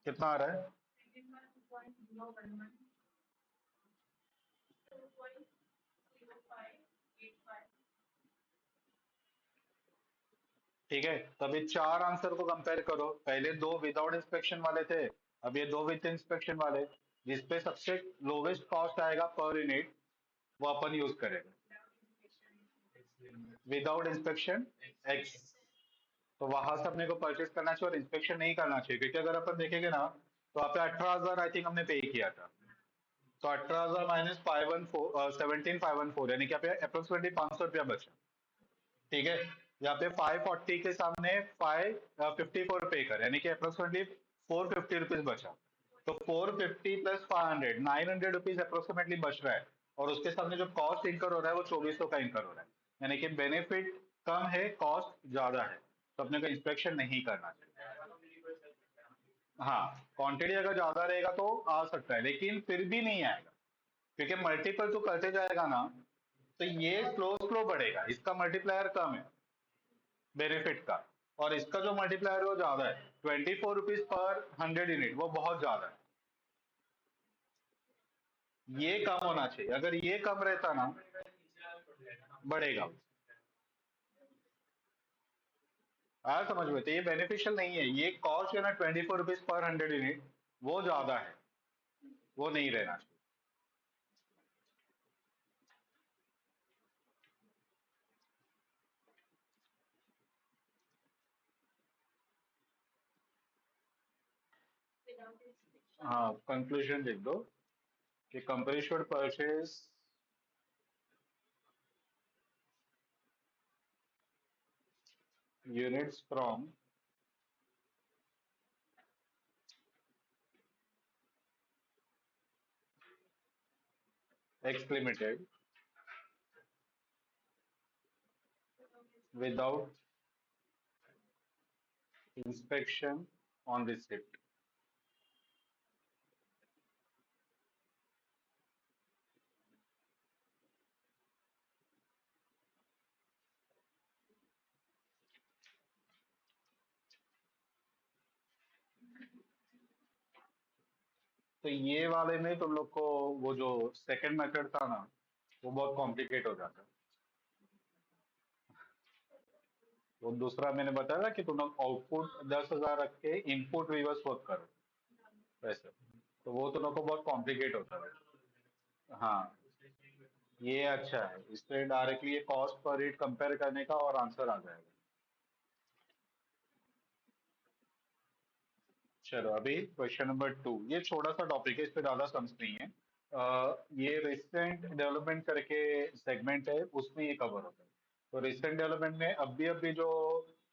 कितना आ रहा है? ठीक है, तो अभी चार आंसर को कंपेयर करो। पहले दो विदाउट इंस्पेक्शन वाले थे, अब ये दो विद इंस्पेक्शन वाले। जिसपे सबसे लोवेस्ट कॉस्ट आएगा पर यूनिट, वो अपन यूज करेंगे। विदाउट इंस्पेक्शन एक्स, तो वहां से अपने को परचेस करना चाहिए और इंस्पेक्शन नहीं करना चाहिए, क्योंकि अगर अपन देखेंगे ना, तो यहाँ पे 18,000 आई थिंक हमने पे किया था। तो 18,000 माइनस 514, 17,514, यानी कि यहाँ पे अप्रोक्सीमेटली 500 रुपया बचा। ठीक है, यहाँ पे 540 के सामने 554 पे कर, यानी कि अप्रोक्सीमेटली 450 रुपीज बचा। तो 450 प्लस 500, 900 रुपीज अप्रोक्सीमेटली बच रहा है, और उसके सामने जो कॉस्ट इंकर हो रहा है वो 2,400 का इंकर हो रहा है। यानी कि बेनिफिट कम है, कॉस्ट ज्यादा है, तो अपने को इंस्पेक्शन नहीं करना चाहिए। हाँ, क्वांटिटी अगर ज्यादा रहेगा तो आ सकता है, लेकिन फिर भी नहीं आएगा, क्योंकि मल्टीपल तो करते जाएगा ना, तो ये स्लो स्लो बढ़ेगा, इसका मल्टीप्लायर कम है बेनिफिट का। और इसका जो मल्टीप्लायर है वो ज्यादा है, 24 रुपीज पर 100 यूनिट, वो बहुत ज्यादा है। ये कम होना चाहिए, अगर ये कम रहता ना बढ़ेगा। हाँ समझ में, तो ये बेनिफिशियल नहीं है, ये कॉस्ट है ना 24 रुपीज पर 100 यूनिट, वो ज्यादा है, वो नहीं रहना चाहिए। हाँ कंक्लूजन लिख दो कि company should purchase units from x limited without inspection on receipt. तो ये वाले में तुम लोग को वो जो सेकंड मेथड था ना, वो बहुत कॉम्प्लिकेट हो जाता है। वो दूसरा मैंने बताया ना कि तुम लोग आउटपुट 10,000 रख के इनपुट रिवर्स वर्क करो वैसे, तो वो तुम लोग को बहुत कॉम्प्लिकेट होता है। हाँ ये अच्छा है, इससे डायरेक्टली ये कॉस्ट पर रेट कंपेयर करने का और आंसर आ जाएगा। चलो अभी क्वेश्चन नंबर 2, ये छोटा सा टॉपिक है, इस पे ज्यादा सम्स नहीं है। ये रिसेंट डेवलपमेंट करके सेगमेंट है, उसमें ये कवर होता है। तो रिसेंट डेवलपमेंट में अभी जो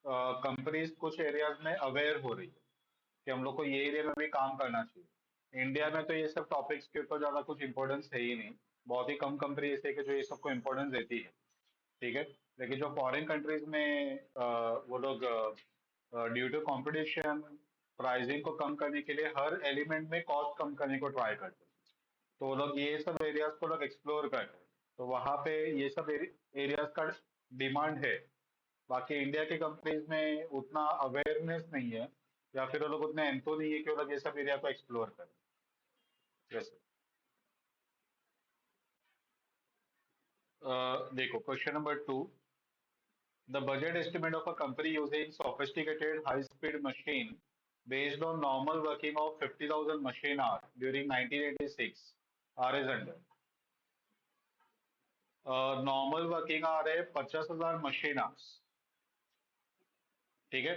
कंपनीज कुछ एरियाज में अवेयर हो रही है कि हम लोग को ये एरिया में भी काम करना चाहिए। इंडिया में तो ये सब टॉपिक्स के ऊपर ज्यादा कुछ इंपॉर्टेंस है ही नहीं, बहुत ही कम कंपनी ऐसे है कि जो ये सबको इंपॉर्टेंस देती है। ठीक है, लेकिन जो फॉरेन कंट्रीज में वो लोग ड्यू टू कंपटीशन प्राइसिंग को कम करने के लिए हर एलिमेंट में कॉस्ट कम करने को ट्राई करते हैं, तो वो लोग ये सब एरियाज को लोग एक्सप्लोर करते हैं, तो वहां पे ये सब एरियाज का डिमांड है। बाकी इंडिया की कंपनीज में उतना अवेयरनेस नहीं है, या फिर वो लोग उतने एंथो नहीं है कि वो लोग ये सब एरिया को एक्सप्लोर करें। जैसे देखो question number 2, the budget estimate of a company using sophisticated high-speed machine based on normal working of 50,000 machine hours during 1986 R is under. Normal working hour है 50,000 मशीन आवर्स। ठीक है,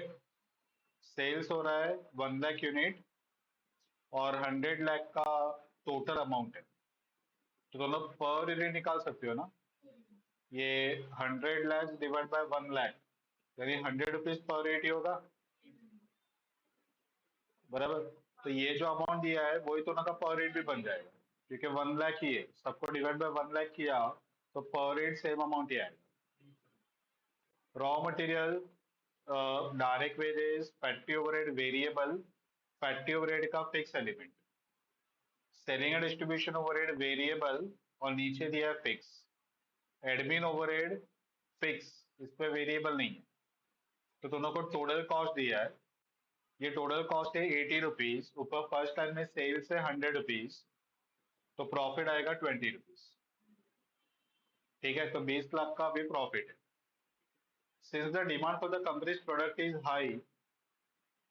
सेल्स हो रहा है 1 लाख यूनिट और 100 लाख का टोटल अमाउंट है, तो दोनों पर यूनिट निकाल सकते हो ना। ये 100 लाख डिवाइड बाय 1 लाख, यानी 100 रुपीज पर रेट ही होगा, बराबर। तो ये जो अमाउंट दिया है वही तो ना का पर रेट भी बन जाएगा, क्योंकि 1 लाख ही है, सबको डिवाइड बाय 1 लाख किया तो पर रेट सेम अमाउंट ही आएगा। Raw material, direct wages, factory overhead variable, factory overhead का fix element, selling and distribution overhead variable और नीचे दिया है फिक्स, एडमिन ओवरहेड फिक्स, इस पे वेरिएबल नहीं है। तो दोनों को टोटल कॉस्ट दिया है, ये टोटल कॉस्ट है 80 रुपीज, ऊपर फर्स्ट टाइम में सेल्स है 100 रुपीज, तो प्रॉफिट आएगा 20 रुपीज। ठीक है, तो 20 लाख का भी प्रॉफिट है। Since the demand for the company's product is high,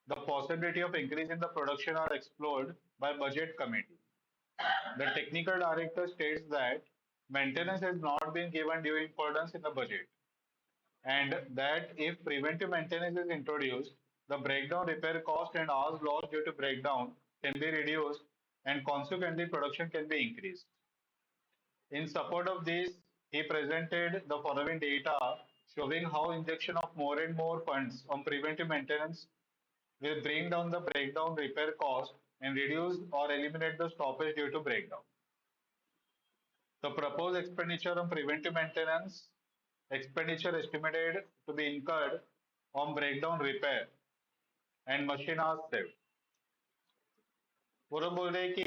the possibility of increase in the production are explored by budget committee. The technical director states that maintenance has not been given due importance in the budget, and that if preventive maintenance is introduced, the breakdown repair cost and hours lost due to breakdown can be reduced, and consequently production can be increased. In support of this, he presented the following data showing how injection of more and more funds on preventive maintenance will bring down the breakdown repair cost and reduce or eliminate the stoppage due to breakdown. The proposed expenditure on preventive maintenance expenditure estimated to be incurred on breakdown repair and machine hours saved. वो लोग बोल रहे हैं कि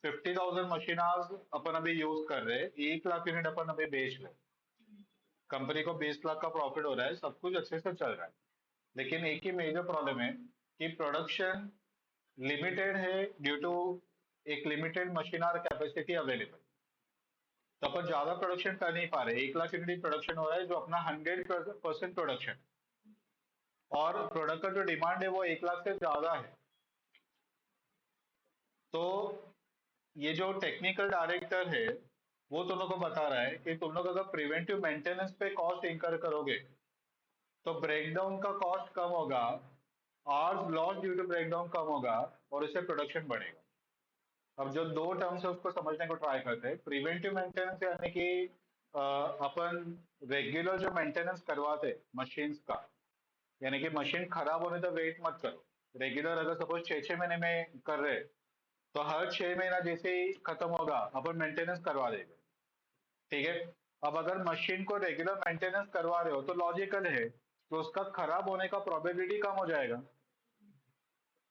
50,000 machine hours अपन अभी use कर रहे हैं, 1 लाख यूनिट अपन अभी बेच रहे हैं, कंपनी को 20 लाख का प्रॉफिट हो रहा है, सब कुछ अच्छे से चल रहा है। लेकिन एक ही मेजर प्रॉब्लम है कि प्रोडक्शन लिमिटेड है ड्यू टू एक लिमिटेड मशीन और कैपेसिटी अवेलेबल। तो अपन ज्यादा प्रोडक्शन कर नहीं पा रहे, 1 लाख यूनिट प्रोडक्शन हो रहा है जो अपना 100% प्रोडक्शन, और प्रोडक्ट का जो डिमांड है वो 1 लाख से ज्यादा है। तो ये जो टेक्निकल डायरेक्टर है वो तुम लोग को बता रहा है कि तुम लोग अगर प्रिवेंटिव मेंटेनेंस पे कॉस्ट इंकर करोगे तो ब्रेकडाउन का कॉस्ट कम होगा, hours loss due to breakdown कम होगा, और इससे प्रोडक्शन बढ़ेगा। अब जो दो टर्म्स है उसको समझने को ट्राई करते हैं। प्रिवेंटिव मेंटेनेंस यानी कि अपन रेगुलर जो मेंटेनेंस करवाते मशीन्स का, यानी कि मशीन खराब होने तक वेट मत करो। रेगुलर अगर सपोज 6 6 महीने में कर रहे, तो हर 6 महीना जैसे ही खत्म होगा अपन मेंटेनेंस करवा देंगे। ठीक है। अब अगर मशीन को रेगुलर मेंटेनेंस करवा रहे हो तो लॉजिकल है तो उसका खराब होने का प्रोबेबिलिटी कम हो जाएगा,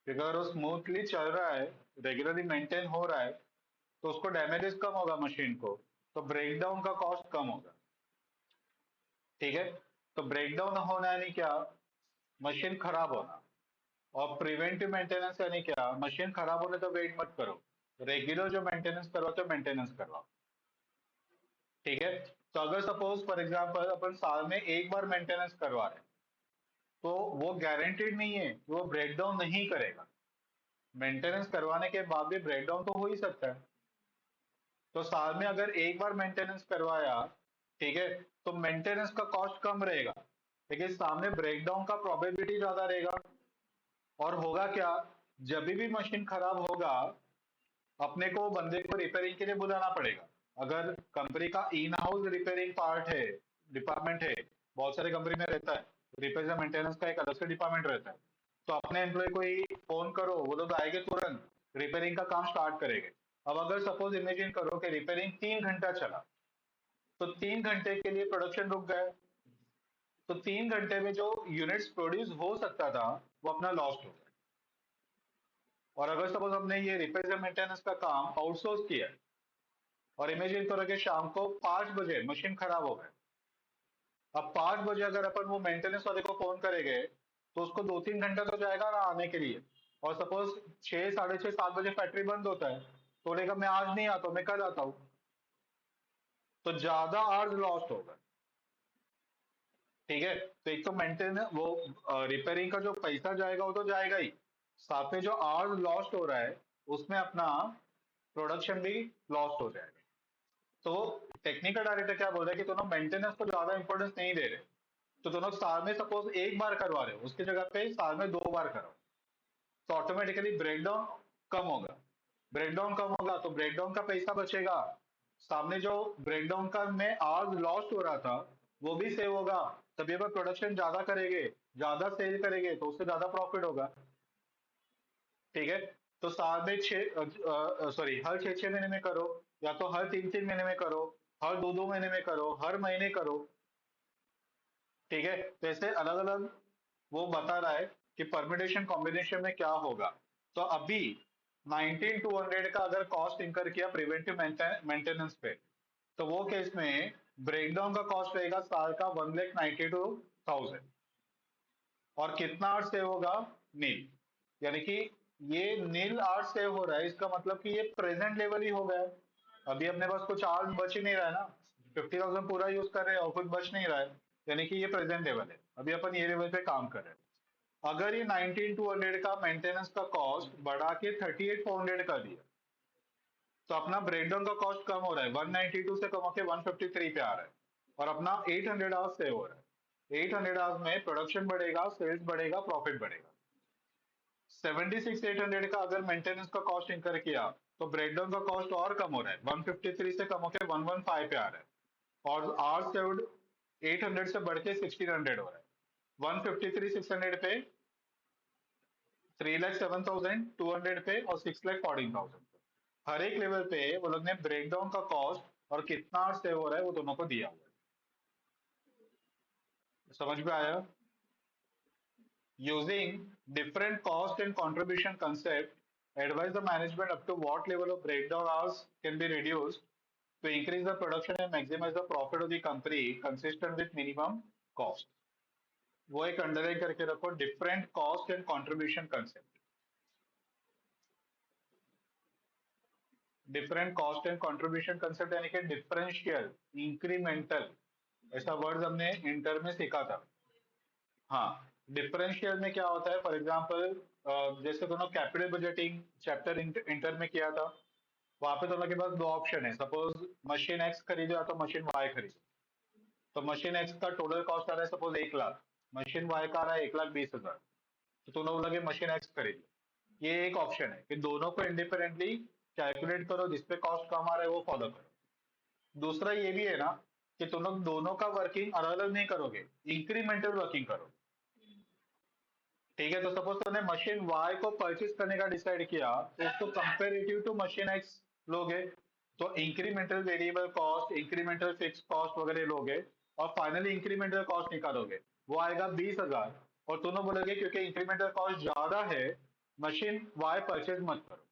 क्योंकि अगर वो स्मूथली चल रहा है, रेगुलरली मेंटेन हो रहा है, तो उसको डैमेजेस कम होगा मशीन को, तो ब्रेकडाउन का कॉस्ट कम होगा। ठीक है। तो ब्रेकडाउन होना यानी क्या? मशीन खराब होना। और प्रिवेंटिव मेंटेनेंस यानी क्या? मशीन खराब होने तो वेट मत करो, रेगुलर जो मेंटेनेंस करवाते हो मेंटेनेंस करवाओ। ठीक है। तो अगर सपोज फॉर एग्जांपल अपन साल में एक बार मेंटेनेंस करवा रहे हैं, तो वो गारंटीड नहीं है कि वो ब्रेकडाउन नहीं करेगा। मेंटेनेंस करवाने के बाद भी ब्रेकडाउन तो हो ही सकता है। तो साल में अगर एक बार मेंटेनेंस करवाया, ठीक है, तो मेंटेनेंस का कॉस्ट कम रहेगा, लेकिन सामने ब्रेकडाउन का प्रोबेबिलिटी ज्यादा रहेगा। और होगा क्या? जब भी मशीन खराब होगा, अपने को बंदे को रिपेयरिंग के लिए बुलाना पड़ेगा। अगर कंपनी का इन हाउस रिपेयरिंग पार्ट है, डिपार्टमेंट है, बहुत सारे कंपनी में रहता है, रिपेयर मेंटेनेंस का एक अलग से डिपार्टमेंट रहता है, तो अपने एम्प्लॉय को ही फोन करो, वो लोग आएंगे तुरंत रिपेयरिंग का काम स्टार्ट करेंगे। अब अगर सपोज इमेजिन करो कि रिपेयरिंग 3 घंटा चला, तो 3 घंटे के लिए प्रोडक्शन रुक गया, तो 3 घंटे में जो यूनिट्स प्रोड्यूस हो सकता था वो अपना लॉस्ट हो गया। और अगर सपोज हमने ये रिपेयर मेंटेनेंस का काम आउटसोर्स किया है, और इमेजिन करो कि शाम को 5 बजे मशीन खराब हो गए, अब 5 बजे अगर अपन वो मेंटेनेंस वाले को फोन करेंगे, तो उसको 2 3 घंटा तो जाएगा ना आने के लिए। और सपोज 6 6:30 7 बजे फैक्ट्री बंद होता है, तो बोलेगा मैं आज नहीं आता हूँ, मैं कल आता हूँ, तो ज्यादा आवर्स लॉस्ट होगा। ठीक है। तो एक तो मेंटेनेंस वो रिपेयरिंग का जो पैसा जाएगा वो तो जाएगा ही, साथ में जो आवर्स लॉस्ट हो रहा है उसमें अपना प्रोडक्शन भी लॉस्ट हो जाएगा। तो टेक्निकल डायरेक्टर क्या बोल रहा है कि दोनों मेंटेनेंस को ज्यादा इंपॉर्टेंस नहीं दे रहे, तो दोनों साल में सपोज एक बार करवा रहे हो उसकी जगह पे साल में 2 बार करो, तो ऑटोमेटिकली ब्रेकडाउन कम होगा। ब्रेकडाउन कम होगा तो ब्रेकडाउन का पैसा बचेगा, सामने जो ब्रेकडाउन का में आवर्स लॉस्ट हो रहा था वो भी सेव होगा। तभी अगर प्रोडक्शन ज्यादा करेंगे, ज्यादा सेल करेंगे, तो उससे ज्यादा प्रॉफिट होगा। ठीक है। तो साल में हर 6 6 महीने में करो, या तो हर 3 3 महीने में करो, हर 2 2 महीने में करो, हर महीने करो। ठीक है। तो ऐसे अलग अलग वो बता रहा है कि परम्यूटेशन कॉम्बिनेशन में क्या होगा। तो अभी 19200 का अगर कॉस्ट इंकर किया प्रिवेंटिव मेंटेनेंस पे, तो वो केस में ब्रेकडाउन का कॉस्ट रहेगा साल का 1,92,000। और कितना आर्ट सेव होगा? नील। यानी कि ये नील आर्ट सेव हो रहा है, इसका मतलब कि ये प्रेजेंट लेवल ही हो गया है। अभी अपने पास कुछ आर्ट बच ही नहीं रहा है ना, 50,000 पूरा यूज कर रहे हैं और कुछ बच नहीं रहा है, यानी कि ये प्रेजेंट लेवल है, अभी अपन ये लेवल पे काम कर रहे हैं। अगर ये 19,200 का मेंटेनेंस का कॉस्ट बढ़ा के 38,400 कर दिया, तो अपना ब्रेकडाउन का कॉस्ट कम हो रहा है, 192 से कम होकर 153 पे आ रहा है, और अपना 800 आवर्स सेव हो रहा है। 800 आवर्स में प्रोडक्शन बढ़ेगा, सेल्स बढ़ेगा, प्रॉफिट बढ़ेगा। 76,800 का अगर मेंटेनेंस का कॉस्ट इंकर किया, तो ब्रेकडाउन का कॉस्ट और कम हो रहा है, 153 से कम होकर 115 पे आ रहा है, और आवर्स सेव्ड 800 से बढ़ के 1600 हो रहा है। 153 600 पे, 3,07,200 पे, और 6,14,000 पे, हर एक लेवल पे वो लोग ने ब्रेकडाउन का कॉस्ट और कितना सेव हो रहा है वो दोनों को दिया हुआ है। समझ में आया? Using different cost and contribution concept, advise the management up to what level of breakdown hours can be reduced to increase the production and maximize the profit of the company consistent with minimum cost. वो एक underline करके रखो, different cost and contribution concept. Different cost and contribution concept यानी कि differential, incremental, ऐसा word हमने inter में सीखा था। हाँ, डिफरेंशियल में क्या होता है, फॉर एग्जांपल जैसे दोनों कैपिटल बजटिंग चैप्टर इंटर में किया था, वहां पे दोनों के पास दो ऑप्शन है, सपोज मशीन एक्स खरीदो या तो मशीन वाई खरीदो। तो मशीन एक्स का टोटल कॉस्ट आ रहा है सपोज 1 लाख, मशीन वाई का आ रहा है 1,20,000। तो तुम लोग लगे मशीन एक्स खरीद लो, ये एक ऑप्शन है कि दोनों को इंडिपेंडेंटली कैलकुलेट करो, जिसपे कॉस्ट कम आ रहा है वो फॉलो करो। दूसरा ये भी है ना कि तुम लोग दोनों का वर्किंग अलग अलग नहीं करोगे, इंक्रीमेंटल वर्किंग करो। ठीक है, तो सपोज तुमने मशीन वाई को परचेज करने का डिसाइड किया, तो उसको कंपेरेटिव टू मशीन एक्स लोगे, तो incremental variable cost, incremental fix cost वगैरह लोगे, और फाइनली इंक्रीमेंटल कॉस्ट निकालोगे, वो आएगा 20,000। और तुम लोग बोलोगे क्योंकि इंक्रीमेंटल कॉस्ट ज्यादा है, मशीन वाई परचेज मत करो।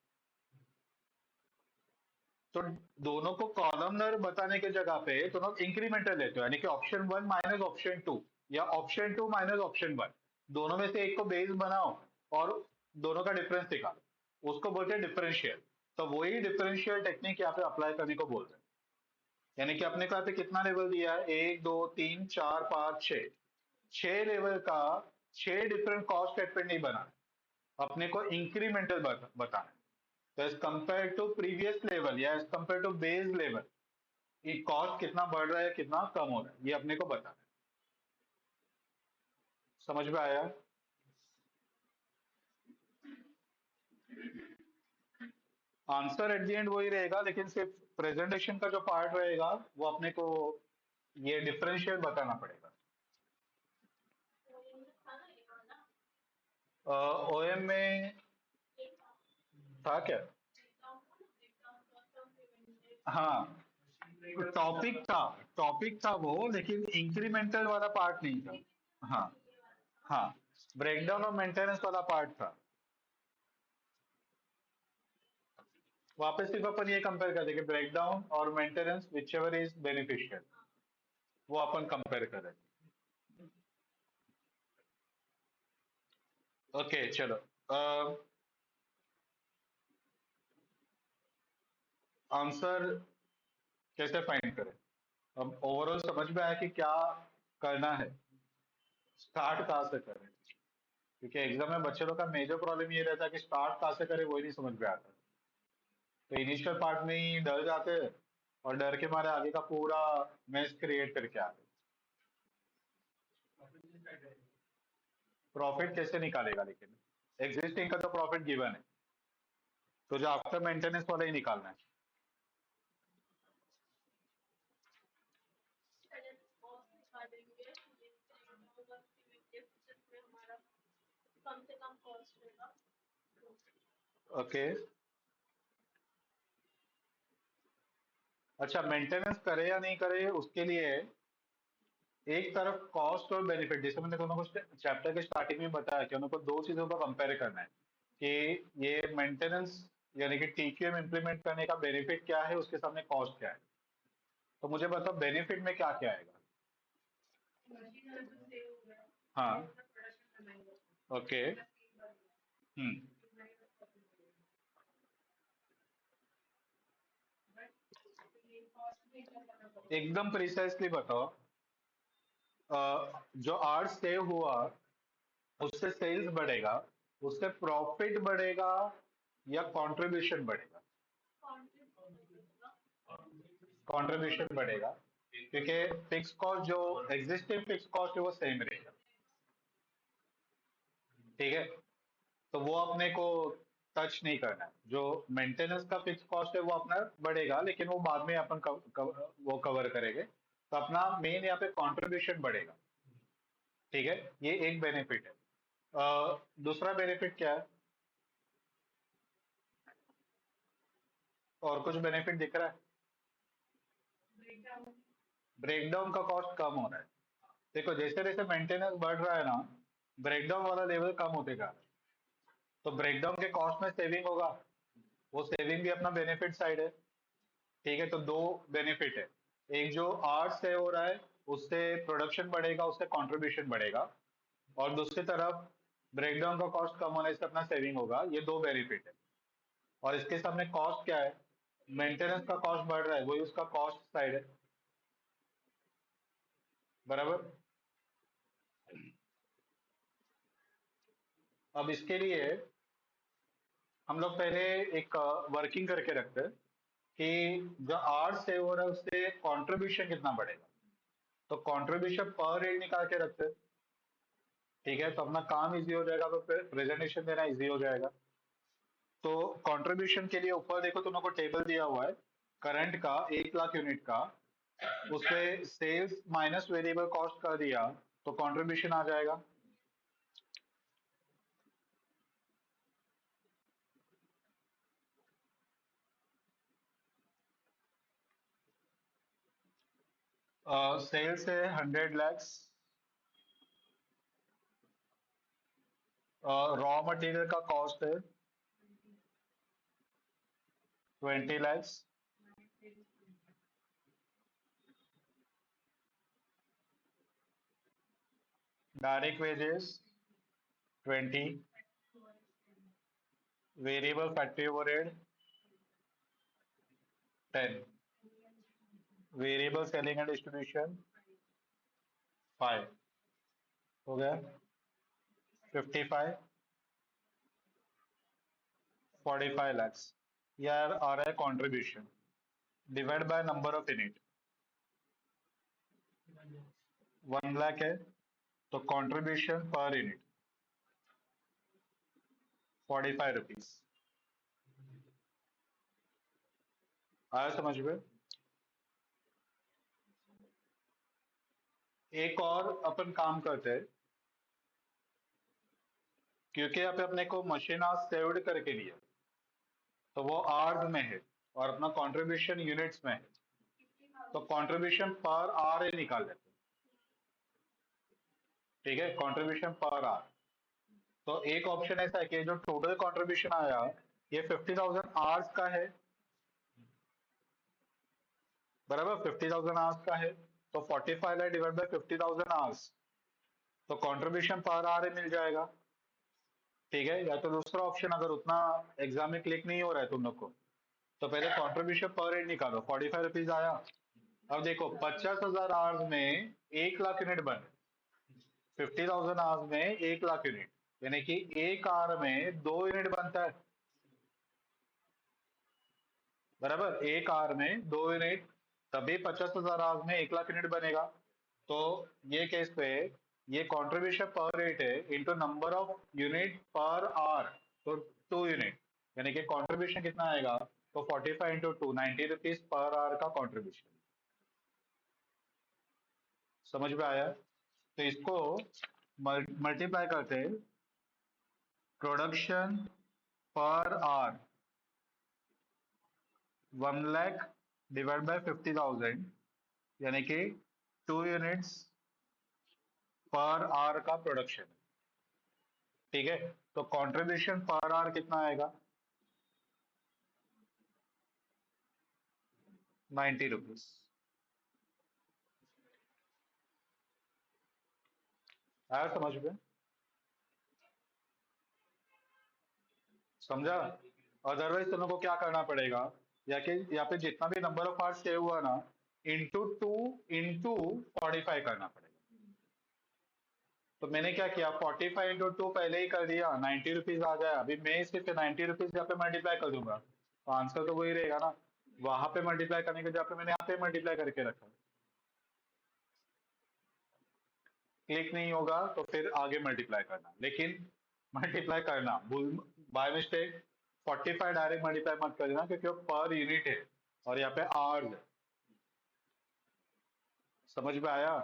तो दोनों को कॉलमनर बताने की जगह पे तुम लोग इंक्रीमेंटल लेते हो, यानी कि option one minus option two, या option two minus option one, दोनों में से एक को बेस बनाओ और दोनों का डिफरेंस निकालो, उसको बोलते हैं डिफरेंशियल। तो वही डिफरेंशियल टेक्निक यहाँ पे अप्लाई करने को बोल रहे हैं। यानी कि अपने को यहाँ पे कितना लेवल दिया है, 1, 2, 3, 4, 5, 6, 6 लेवल का, 6 डिफरेंट कॉस्ट स्टेटमेंट नहीं बनाना, अपने को इंक्रीमेंटल बताना है। तो as compare to previous level या as compare to base level, ये कॉस्ट कितना बढ़ रहा है कितना कम हो रहा है, ये अपने को बताना है। समझ में आया? आंसर एट द एंड वही रहेगा, लेकिन सिर्फ प्रेजेंटेशन का जो पार्ट रहेगा वो अपने को ये डिफरेंशियल बताना पड़ेगा। ओएम में था क्या? हाँ, टॉपिक था वो, लेकिन इंक्रीमेंटल वाला पार्ट नहीं था। हाँ, हाँ, ब्रेकडाउन और मेंटेनेंस वाला पार्ट था। वापस सिर्फ अपन ये कंपेयर कर देंगे, ब्रेकडाउन और maintenance which ever is beneficial, वो अपन कंपेयर करें। ओके, चलो। आंसर कैसे फाइंड करें? अब ओवरऑल समझ में आया कि क्या करना है, स्टार्ट कहाँ से करें? क्योंकि एग्जाम में बच्चे लोग का मेजर प्रॉब्लम ये रहता है कि स्टार्ट कहाँ से करें वही नहीं समझ में आता। तो इनिशियल पार्ट में ही डर जाते हैं, और डर के मारे आगे का पूरा मैस क्रिएट करके आते हैं। प्रॉफिट कैसे निकालेगा, लेकिन एग्जिस्टिंग का तो प्रॉफिट गिवन है, तो जो आफ्टर मेंटेनेंस वाला ही निकालना है। ओके, अच्छा, मेंटेनेंस करे या नहीं करे उसके लिए एक तरफ कॉस्ट और बेनिफिट, जैसे मैंने दोनों को चैप्टर के स्टार्टिंग में बताया कि उनको दो चीजों को कंपेयर करना है कि ये मेंटेनेंस यानी कि टीक्यूएम इंप्लीमेंट करने का बेनिफिट क्या है, उसके सामने कॉस्ट क्या है। तो मुझे बताओ बेनिफिट में क्या क्या आएगा? हाँ, ओके। हम्म, एकदम प्रिसाइसली बताओ। जो आर्ट सेव हुआ उससे सेल्स बढ़ेगा, उससे प्रॉफिट बढ़ेगा, या कंट्रीब्यूशन बढ़ेगा? कंट्रीब्यूशन बढ़ेगा, क्योंकि फिक्स कॉस्ट जो एग्जिस्टिंग फिक्स कॉस्ट है वो सेम रहेगा। ठीक है, तो वो अपने को टच नहीं करना है। जो मेंटेनेंस का फिक्स कॉस्ट है वो अपना बढ़ेगा, लेकिन वो बाद में अपन वो कवर करेंगे। तो अपना मेन यहाँ पे कंट्रीब्यूशन बढ़ेगा। ठीक है, ये एक बेनिफिट है। दूसरा बेनिफिट क्या है? और कुछ बेनिफिट दिख रहा है? ब्रेकडाउन का कॉस्ट कम हो रहा है। देखो, जैसे जैसे मेंटेनेंस बढ़ रहा है ना, ब्रेकडाउन वाला लेवल कम होते जा रहा है। तो ब्रेकडाउन के कॉस्ट में सेविंग होगा, वो सेविंग भी अपना बेनिफिट साइड है। ठीक है, तो दो बेनिफिट है। एक जो आर्ट सेव हो रहा है, उससे प्रोडक्शन बढ़ेगा, उससे कंट्रीब्यूशन बढ़ेगा। और दूसरी तरफ ब्रेकडाउन का कॉस्ट कम होने से अपना सेविंग होगा। ये दो बेनिफिट है। और इसके सामने कॉस्ट क्या है? मेंटेनेंस का कॉस्ट बढ़ रहा है, वही उसका कॉस्ट साइड है। बराबर। अब इसके लिए हम लोग पहले एक वर्किंग करके रखते हैं कि जो आर सेव हो रहा है उससे कंट्रीब्यूशन कितना बढ़ेगा। तो कंट्रीब्यूशन पर रीड निकाल के रखते हैं। ठीक है, तो अपना काम इजी हो जाएगा, तो प्रेजेंटेशन देना इजी हो जाएगा। तो कंट्रीब्यूशन के लिए ऊपर देखो, तुम लोग को टेबल दिया हुआ है करंट का 1 लाख यूनिट का। उसपे सेल्स माइनस वेरिएबल कॉस्ट कर दिया तो कंट्रीब्यूशन आ जाएगा। सेल्स है 100 लैक्स। रॉ मटेरियल का कॉस्ट है 20 lakhs. Direct wages 20। Variable factory overhead 10। Variable selling and distribution 5। हो गया 55। 45 लैक्स। यार आ रहा है contribution divide by number of unit. 1 lakh है तो कंट्रीब्यूशन पर यूनिट 45 रुपीज। आया समझ में? एक और अपन काम करते हैं, क्योंकि यहाँ पे अपने को मशीन आज सेव्ड करके लिया, तो वो आवर्स में है और अपना कंट्रीब्यूशन यूनिट्स में है। तो कंट्रीब्यूशन पर आवर निकाल लेते हैं। ठीक है, कंट्रीब्यूशन पर आवर। तो एक ऑप्शन ऐसा है कि जो टोटल कंट्रीब्यूशन आया ये 50,000 आवर्स का है। बराबर, 50,000 आवर्स का है। तो 45 लाख डिवाइड बाय 50,000 आवर्स, तो कंट्रीब्यूशन पर आवर मिल जाएगा। ठीक है, या तो दूसरा ऑप्शन, अगर उतना एग्जाम में क्लिक नहीं हो रहा है तुम लोग को, तो पहले कंट्रीब्यूशन पर हेड निकालो। 45 रुपीज आया। अब देखो 50,000 आवर्स में 1 लाख यूनिट बने। 50,000 आवर्स में 1 लाख यूनिट, यानी कि एक आवर में 2 यूनिट बनता है। बराबर, एक आवर में 2 यूनिट, तभी 50,000 आवर्स में 1 लाख यूनिट बनेगा। तो ये केस पे ये कंट्रीब्यूशन पर रेट है into number of unit per hour, तो 2 यूनिट, यानी कि कंट्रीब्यूशन कितना आएगा? तो 45 इंटू 2, 90 रुपीज पर आवर का कंट्रीब्यूशन। समझ में आया? तो इसको मल्टीप्लाई करते हैं, production per hour 1 lakh divide by 50,000, यानी कि 2 यूनिट्स पर आवर का प्रोडक्शन। ठीक है, तो कंट्रीब्यूशन पर आवर कितना आएगा? 90 रुपीज। आया समझ में? समझा? अदरवाइज तुम लोग को क्या करना पड़ेगा, या कि यहाँ पे जितना भी नंबर ऑफ आवर्स सेव हुआ ना, इंटू 2 इंटू 45 करना पड़ेगा। तो मैंने क्या किया, 45 इंटू 2 पहले ही कर दिया, 90 रुपीज आ जाए। अभी मैं सिर्फ 90 रुपीज यहाँ पे मल्टीप्लाई कर दूंगा, तो आंसर तो वही रहेगा ना। वहां पे मल्टीप्लाई करने के जगह पे मैंने यहाँ पे मल्टीप्लाई करके रखा। क्लिक नहीं होगा तो फिर आगे मल्टीप्लाई करना, लेकिन मल्टीप्लाई करना भूल बाय मिस्टेक 45 डायरेक्ट मल्टीप्लाई मत कर देना, क्योंकि वो पर यूनिट है और यहाँ पे आवर्स है। समझ में आया?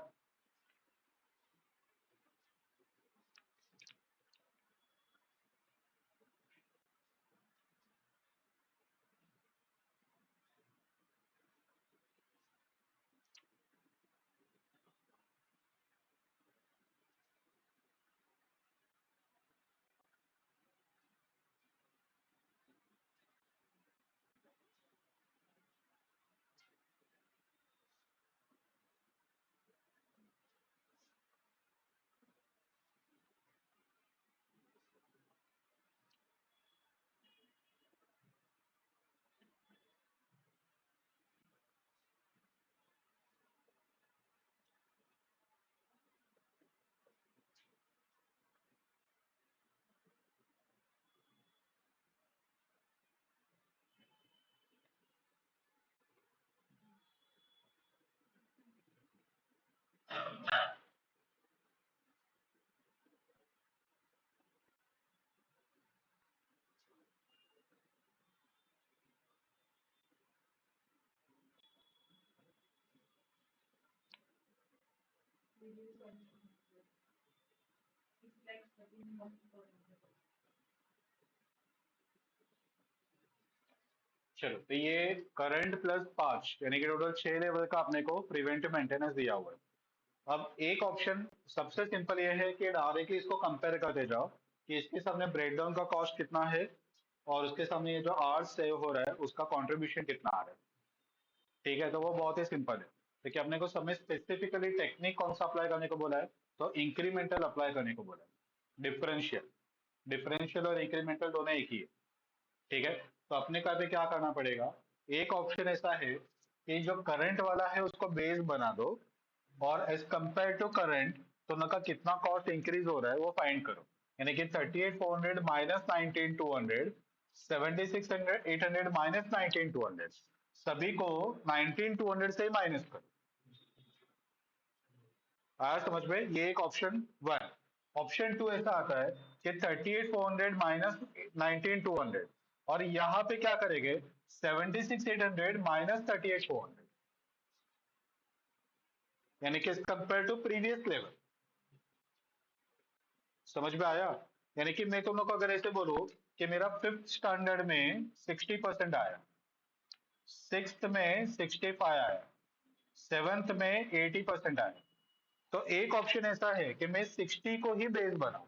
चलो, तो ये करंट प्लस 5 यानी कि टोटल 6 लेवल का अपने को प्रिवेंटिव मेंटेनेंस दिया हुआ है। अब एक ऑप्शन सबसे सिंपल ये है कि डायरेक्टली इसको कंपेयर करते जाओ कि इसके सामने ब्रेकडाउन का कॉस्ट कितना है और उसके सामने ये जो आर सेव हो रहा है उसका कंट्रीब्यूशन कितना आ रहा है। ठीक है, तो वो बहुत ही सिंपल है। देखिए, अपने को समय स्पेसिफिकली टेक्निक कौन सा अप्लाई करने को बोला है, तो इंक्रीमेंटल अप्लाई करने को बोला है। डिफरेंशियल डिफरेंशियल और इंक्रीमेंटल दोनों एक ही है। ठीक है, तो अपने का पे क्या करना पड़ेगा। एक ऑप्शन ऐसा है कि जो करंट वाला है उसको बेस बना दो और एज कंपेयर टू करंट दोनों का कितना कॉस्ट इंक्रीज हो रहा है वो फाइंड करो। यानी कि 38,400 माइनस 19,200, 76,800 800 माइनस 19,200, सभी को 19,200 से माइनस करो। आया समझ में? ये एक ऑप्शन वन। ऑप्शन टू ऐसा आता है कि 38,400 माइनस 19,200 और यहां पे क्या करेंगे, 76,800 माइनस 38,400, यानी कि कंपेयर टू प्रीवियस लेवल। समझ में आया? यानी कि मैं तुम लोग को अगर ऐसे बोलूं कि मेरा फिफ्थ स्टैंडर्ड में 60% आया, सिक्स्थ में 65 आया, सेवंथ में 80% आया, तो एक ऑप्शन ऐसा है कि मैं 60 को ही बेस बनाऊं।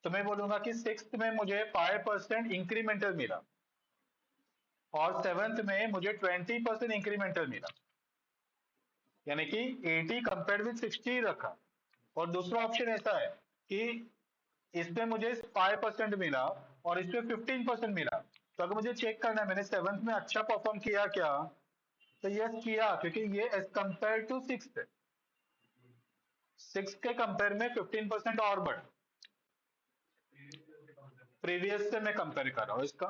तो मैं बोलूंगा कि सिक्स्थ में मुझे 5% इंक्रीमेंटल मिला और सेवंथ में मुझे 20% इंक्रीमेंटल मिला, यानी कि 80 कंपेयर विद 60 रखा। और दूसरा ऑप्शन ऐसा है कि इसमें मुझे 5% मिला और इसमें 15% मिला। तो अगर मुझे चेक करना है मैंने सेवंथ में अच्छा परफॉर्म किया क्या, तो यस किया, क्योंकि ये एज कंपेयर टू सिक्स है। सिक्स के कंपेयर में 15% और बढ़, प्रीवियस से मैं कंपेयर कर रहा हूं इसका।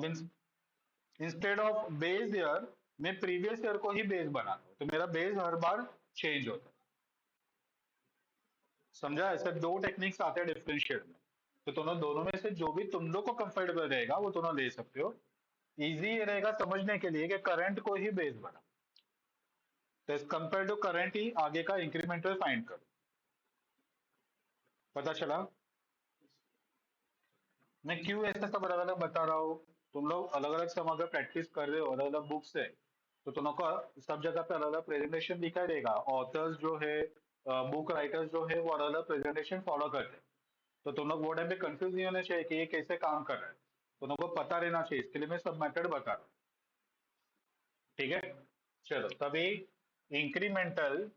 Means instead of base year मैं प्रीवियस ईयर को ही बेस बनाता हूं, तो मेरा बेस हर बार चेंज होता है। समझा? ऐसे दो टेक्निक्स आते हैं डिफरेंशिएट में। तो दोनों दोनों में से जो भी तुम लोग को कंफर्टेबल रहेगा वो दोनों ले सकते हो। इजी ये रहेगा समझने के लिए कि करंट को ही बेस बना, तो एज कंपेयर टू करंट ही आगे का इंक्रीमेंटल फाइंड करो। पता चला? मैं क्यों ऐसा सब अलग अलग बता रहा हूँ। तुम लोग अलग अलग सब अगर प्रैक्टिस कर रहे हो अलग अलग बुक से, तो तुम लोग को सब जगह पे अलग अलग प्रेजेंटेशन दिखाई देगा। ऑथर्स जो है, बुक राइटर्स जो है, वो अलग अलग प्रेजेंटेशन फॉलो करते हैं। तो तुम लोग वो टाइम पे कंफ्यूज नहीं होने चाहिए कि ये कैसे काम कर रहा है। तुम लोग को पता रहना चाहिए, इसके लिए मैं सब मेथड बता रहा हूँ। ठीक है, चलो तभी इंक्रीमेंटल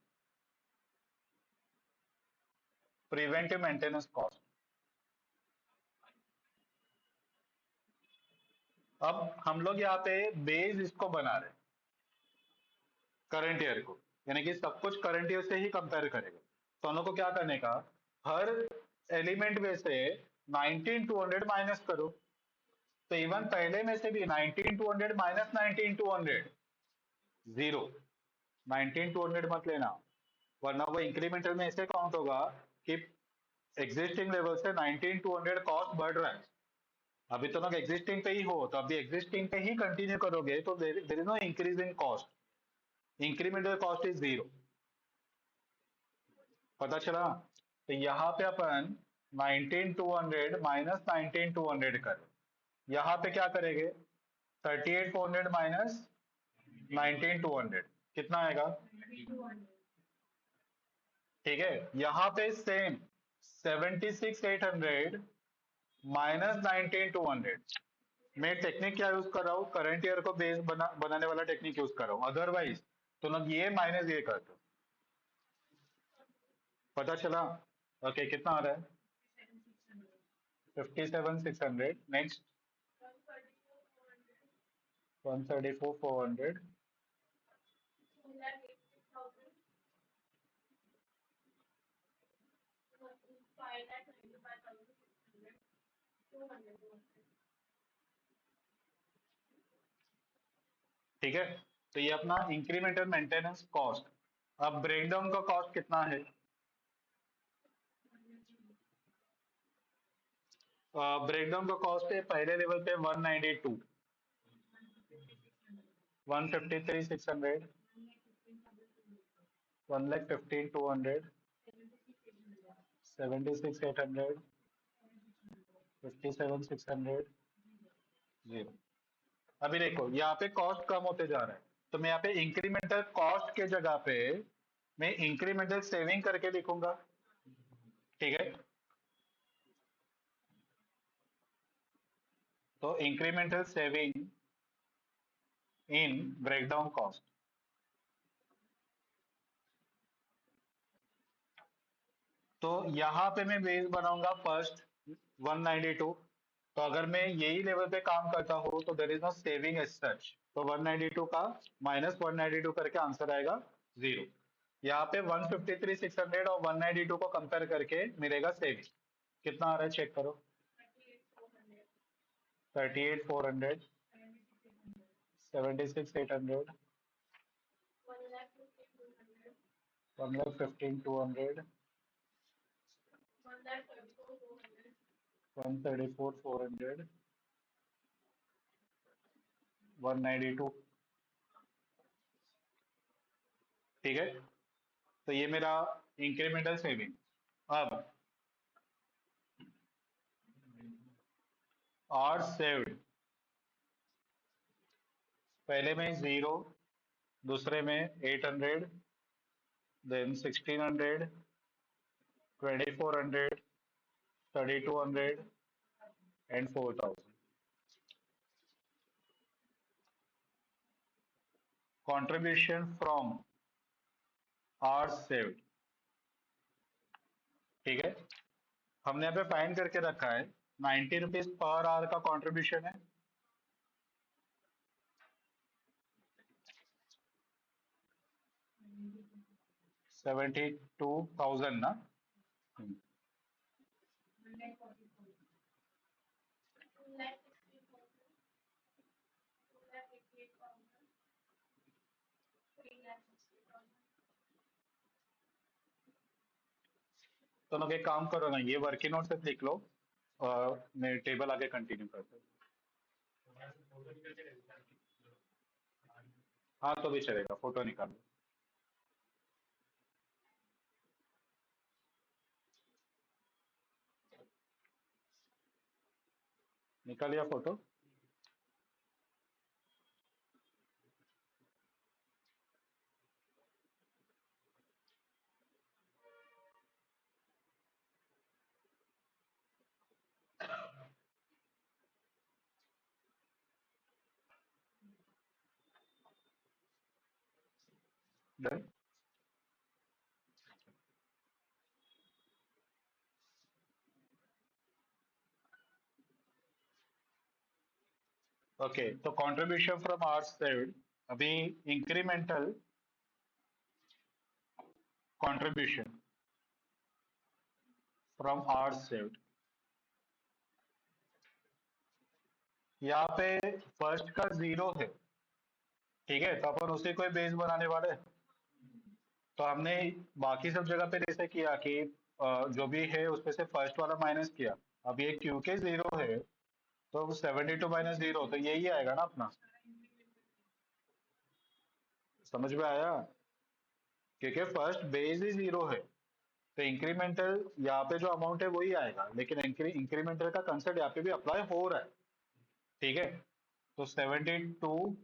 प्रिवेंटिव मेंटेनेंस कॉस्ट। अब हम लोग यहाँ पे बेस इसको बना रहे हैं करंट ईयर को, यानी कि सब कुछ करंट ईयर से ही कंपेयर करेगा। तो हम लोग को क्या करने का, हर एलिमेंट में से 19,200 माइनस करो। तो इवन पहले में से भी 19,200 माइनस 19,200 जीरो, 19,200 मत लेना, वरना वो इंक्रीमेंटल में ऐसे काउंट होगा कि एग्जिस्टिंग लेवल से 19,200 कॉस्ट बढ़ रहा है। अभी तो लोग एग्जिस्टिंग पे ही हो, तो अभी एग्जिस्टिंग पे ही कंटिन्यू करोगे तो there is no increase in cost, incremental cost is zero. पता चला? तो यहाँ पे अपन 19,200 माइनस 19,200 कर, यहाँ पे क्या करेंगे, 38,400 माइनस 19,200 कितना आएगा। ठीक है, यहाँ पे सेम 76,800 माइनस 19,200। मैं टेक्निक क्या यूज कर रहा हूँ, करंट ईयर को बेस बनाने वाला टेक्निक यूज कर रहा हूँ। अदरवाइज तो ना ये माइनस ये करते हो। पता चला? ओके, कितना आ रहा है, 57,600। नेक्स्ट 134,400। ठीक है, तो ये अपना इंक्रीमेंटल मेंटेनेंस कॉस्ट। अब ब्रेकडाउन का कॉस्ट कितना है, ब्रेकडाउन का कॉस्ट है पहले लेवल पे 192, 153,600, 1,15,200, 76,800, 57,600, जीरो। अभी देखो यहाँ पे कॉस्ट कम होते जा रहा है, तो मैं यहाँ पे इंक्रीमेंटल कॉस्ट के जगह पे मैं इंक्रीमेंटल सेविंग करके लिखूंगा। ठीक है, तो incremental saving in breakdown cost. तो यहां पे मैं बेस बनाऊंगा फर्स्ट 192। तो अगर मैं यही लेवल पे काम करता हूं तो there is no saving as such, तो 192 का माइनस 192 करके आंसर आएगा जीरो। यहाँ पे 153,600 और 192 को कंपेयर करके मिलेगा सेविंग। कितना आ रहा है चेक करो। 38,400, 76,800, 1,15,200, 134,400, 192। ठीक है, तो ये मेरा इंक्रीमेंटल सेविंग। अब आर सेव्ड, पहले में जीरो, दूसरे में 800, then 1,600, 2,400, 3,200 and 4,000। Contribution from our saved. ठीक है, हमने यहाँ पे फाइन करके रखा है 90 रुपीज पर आवर का कंट्रीब्यूशन है। 72,000 ना। हम्म, तो लोग एक काम करो ना, ये वर्किंग नोट से लिख लो और मैं टेबल आगे कंटिन्यू करता हूँ। हाँ तो भी चलेगा, फोटो निकाल लो। निकाल लिया फोटो। डन। ओके, तो कंट्रीब्यूशन फ्रॉम आवर सेव्ड, अभी incremental contribution from our saved, यहाँ पे फर्स्ट का जीरो है। ठीक है, तो अपन उसी को बेस बनाने वाले हैं। तो हमने बाकी सब जगह पे जैसे किया कि जो भी है उसमें से फर्स्ट वाला माइनस किया। अब ये क्योंकि जीरो है तो 72 - 0 तो यही आएगा ना अपना। समझ में आया, क्योंकि फर्स्ट बेस ही जीरो है तो इंक्रीमेंटल यहाँ पे जो अमाउंट है वही आएगा, लेकिन इंक्रीमेंटल का कंसेप्ट यहाँ पे भी अप्लाई हो रहा है। ठीक है, तो 72,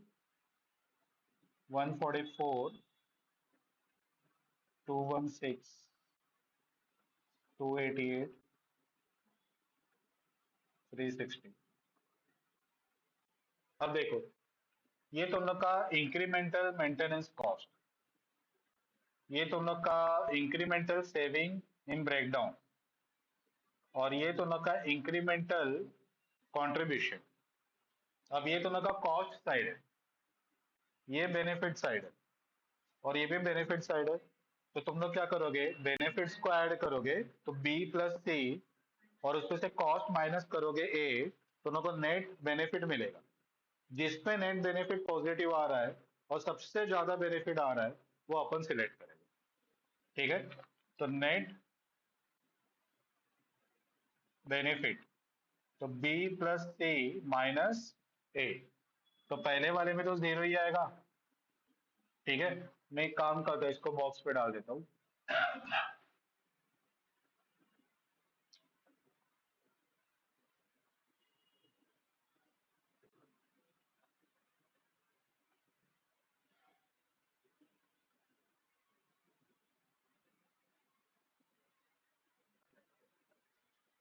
144, 216, 288, 360। अब देखो, ये तुम लोग का इंक्रीमेंटल मेंटेनेंस कॉस्ट, ये तुम लोग का इंक्रीमेंटल सेविंग इन ब्रेकडाउन, और ये तुम लोग का इंक्रीमेंटल कंट्रीब्यूशन। अब ये तुम लोग का कॉस्ट साइड है, ये बेनिफिट साइड है, और ये भी बेनिफिट साइड है। तो तुम लोग क्या करोगे, बेनिफिट्स को ऐड करोगे तो बी प्लस सी, और उसमें से कॉस्ट माइनस करोगे ए, तो तुम लोग को नेट बेनिफिट मिलेगा। जिसपे नेट बेनिफिट पॉजिटिव आ रहा है और सबसे ज्यादा बेनिफिट आ रहा है वो अपन सिलेक्ट करेंगे। ठीक है, तो नेट बेनिफिट, तो बी प्लस सी माइनस ए, तो पहले वाले में तो जीरो ही आएगा। ठीक है, मैं एक काम करता हूँ, इसको बॉक्स पे डाल देता हूँ।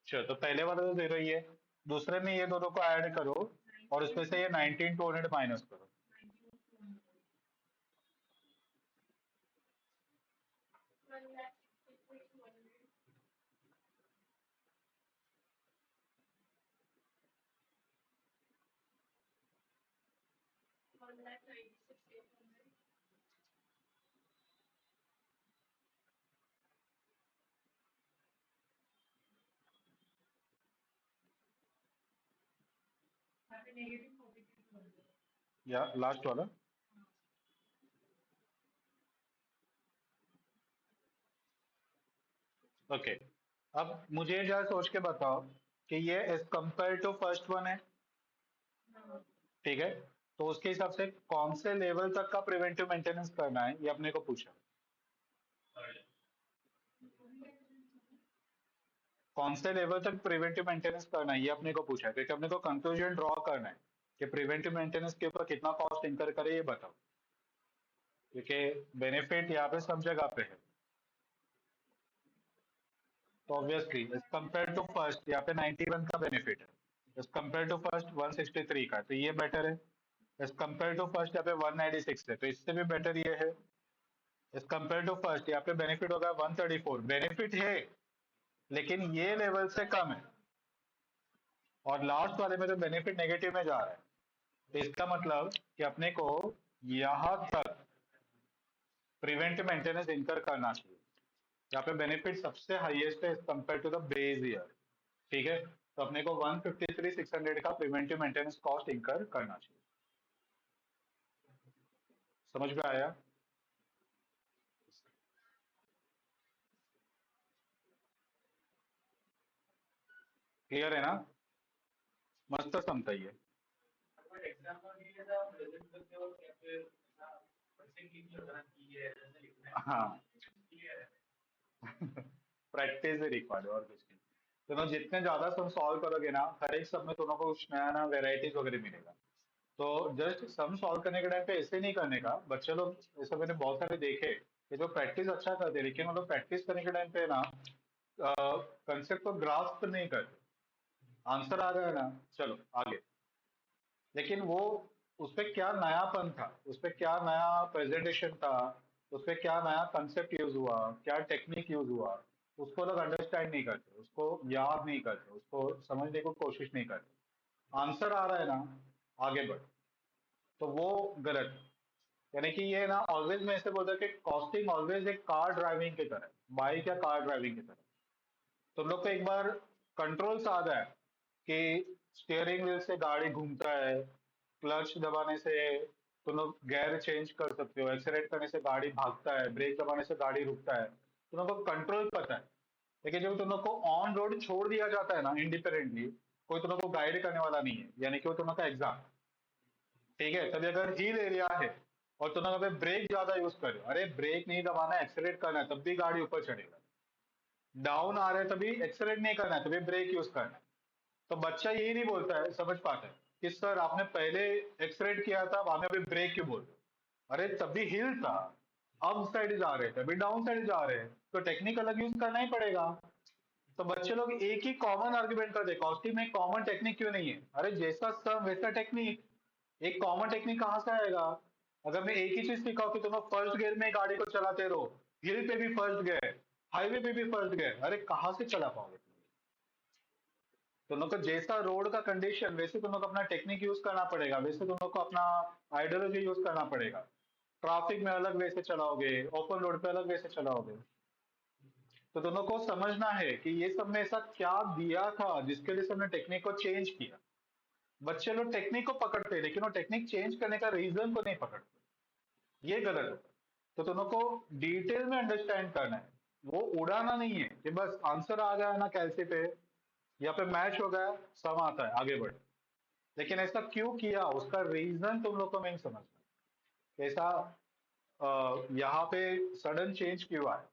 चलो, तो पहले वाला तो 0 ही है। दूसरे में ये दोनों को ऐड करो और उसमें से ये 19 200 माइनस करो। या लास्ट वाला। ओके, अब मुझे जरा सोच के बताओ कि ये as compare to first one है, ठीक है? तो उसके हिसाब से कौन से लेवल तक का प्रिवेंटिव मेंटेनेंस करना है, ये अपने को पूछा। कौन से लेवल तक प्रिवेंटिव मेंटेनेंस करना है, ये अपने को पूछा है, क्योंकि अपने को कंक्लूजन ड्रॉ करना है कि प्रिवेंटिव मेंटेनेंस के ऊपर कितना कॉस्ट इंकर करे, ये बताओ। क्योंकि बेनिफिट यहाँ पे सब जगह पे है। तो obviously as compare to first यहाँ पे 91 का बेनिफिट है, एज कंपेयर टू फर्स्ट 163 का, तो ये बेटर है। एज कंपेयर टू फर्स्ट यहाँ पे 196 है, तो इससे भी बेटर ये है। एज कंपेयर टू फर्स्ट यहाँ पे बेनिफिट होगा 134, बेनिफिट है लेकिन ये लेवल से कम है। और लास्ट वाले में तो बेनिफिट नेगेटिव में जा रहा है, तो इसका मतलब कि अपने को यहां तक प्रिवेंटिव मेंटेनेंस इनकर करना चाहिए। यहाँ पे बेनिफिट सबसे हाईएस्ट है as compare to the base year, ठीक है? तो अपने को 153 600 का प्रिवेंटिव मेंटेनेंस कॉस्ट इंकर करना चाहिए। समझ में आया? क्लियर है ना? मस्त समझता ही है। हाँ, प्रैक्टिस ही रिक्वायर्ड और कुछ नहीं। तो ना जितने ज्यादा सम सॉल्व करोगे ना, हर एक सब में तुम्हें कुछ नया नया वेराइटीज वगैरह मिलेगा। तो जस्ट सम सॉल्व करने के टाइम पे ऐसे नहीं करने का, बच्चे लोग ऐसे मैंने बहुत सारे देखे कि जो प्रैक्टिस अच्छा करते हैं, लेकिन वो लोग प्रैक्टिस करने के टाइम पे ना कंसेप्ट को ग्रास्प नहीं करते। आंसर आ रहा है ना? चलो आगे। लेकिन वो उसपे क्या नयापन था, उसपे क्या नया प्रेजेंटेशन था, उसपे क्या नया कंसेप्ट यूज हुआ, क्या टेक्निक यूज हुआ, उसको लोग अंडरस्टैंड नहीं करते, उसको याद नहीं करते, उसको समझने को कोशिश नहीं करते। आंसर आ रहा है ना, आगे बढ़। तो वो गलत है। यानी कि ये ना ऑलवेज मैं ऐसे बोलता हूँ कि कॉस्टिंग ऑलवेज एक कार ड्राइविंग की तरह, बाइक या कार ड्राइविंग की तरह। तुम लोग को एक बार कंट्रोल से आ जाए कि स्टीयरिंग व्हील से गाड़ी घूमता है, क्लच दबाने से तुम लोग गियर चेंज कर सकते हो, एक्सेलरेट करने से गाड़ी भागता है, ब्रेक दबाने से गाड़ी रुकता है, तुम लोग को कंट्रोल पता है। लेकिन जब तुम लोग को ऑन रोड छोड़ दिया जाता है ना इंडिपेंडेंटली, कोई तुम लोग को गाइड करने वाला नहीं है, यानी कि वो तुम लोग का एग्जाम, ठीक है? तभी अगर हिल एरिया है और तुम लोग अगर ब्रेक ज्यादा यूज कर रहे हो, अरे ब्रेक नहीं दबाना है, एक्सेलरेट करना है, तब भी गाड़ी ऊपर चढ़ेगा। डाउन आ रहे हैं तभी एक्सेलरेट नहीं करना है, तभी ब्रेक यूज करना है। तो बच्चा यही नहीं बोलता है, समझ पाता है कि सर आपने पहले एक्सलेट किया था, बाद में अभी ब्रेक क्यों बोल रहे हो? अरे तभी हिल था, अप साइड जा रहे थे, अभी डाउन साइड जा रहे हैं, तो टेक्निक अलग यूज करना ही पड़ेगा। तो बच्चे लोग एक ही कॉमन आर्ग्यूमेंट कर दे, कॉस्टिंग में कॉमन टेक्निक क्यों नहीं है? अरे जैसा सम वैसा टेक्निक, एक कॉमन टेक्निक कहाँ से आएगा? अगर मैं एक ही चीज सिखाऊं कि तुम फर्स्ट गियर में गाड़ी को चलाते रहो, हिल पे भी फर्स्ट गियर, हाईवे पे भी फर्स्ट गियर, अरे कहाँ से चला पाओगे? तुम लोग को जैसा रोड का कंडीशन, वैसे तुम लोग को अपना टेक्निक यूज करना पड़ेगा, वैसे तुम लोग को अपना आइडियोलॉजी यूज करना पड़ेगा। ट्रैफिक में अलग वे से चलाओगे, ओपन रोड पे अलग वे से चलाओगे। तो तुम लोग को समझना है कि ये सब में ऐसा क्या दिया था जिसके लिए सबने टेक्निक को चेंज किया। बच्चे लोग टेक्निक को पकड़ते हैं लेकिन वो टेक्निक चेंज करने का रीजन को नहीं पकड़ते, ये गलत होता है। तो तुम लोग को डिटेल में अंडरस्टैंड करना है, वो उड़ाना नहीं है कि बस आंसर आ गया ना कैलसी पे, या पे मैच हो गया, सम आता है आगे बढ़। लेकिन ऐसा क्यों किया, उसका रीजन तुम लोग को नहीं समझना। कैसा? यहाँ पे सडन चेंज क्यों आया,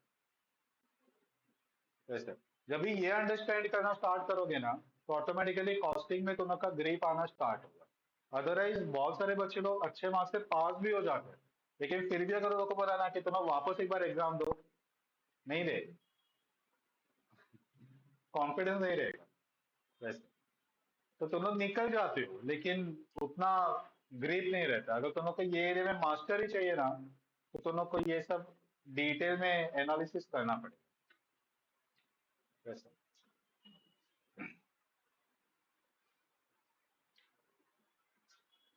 वैसे जब भी ये अंडरस्टैंड करना स्टार्ट करोगे ना, तो ऑटोमेटिकली कॉस्टिंग में तुम्हारा ग्रिप आना स्टार्ट होगा। अदरवाइज बहुत सारे बच्चे लोग अच्छे मार्क्स से पास भी हो जाते हैं, लेकिन फिर भी अगर उनको बोला ना कि तुम्हें वापस एक बार एग्जाम दो, नहीं दे, कॉन्फिडेंस नहीं रहेगा वैसे। तो तुम लोग निकल जाते हो, लेकिन उतना ग्रिप नहीं रहता। अगर तुम लोग को ये एरिया में मास्टर ही चाहिए ना, तो तुम लोग को ये सब डिटेल में एनालिसिस करना पड़ेगा वैसे।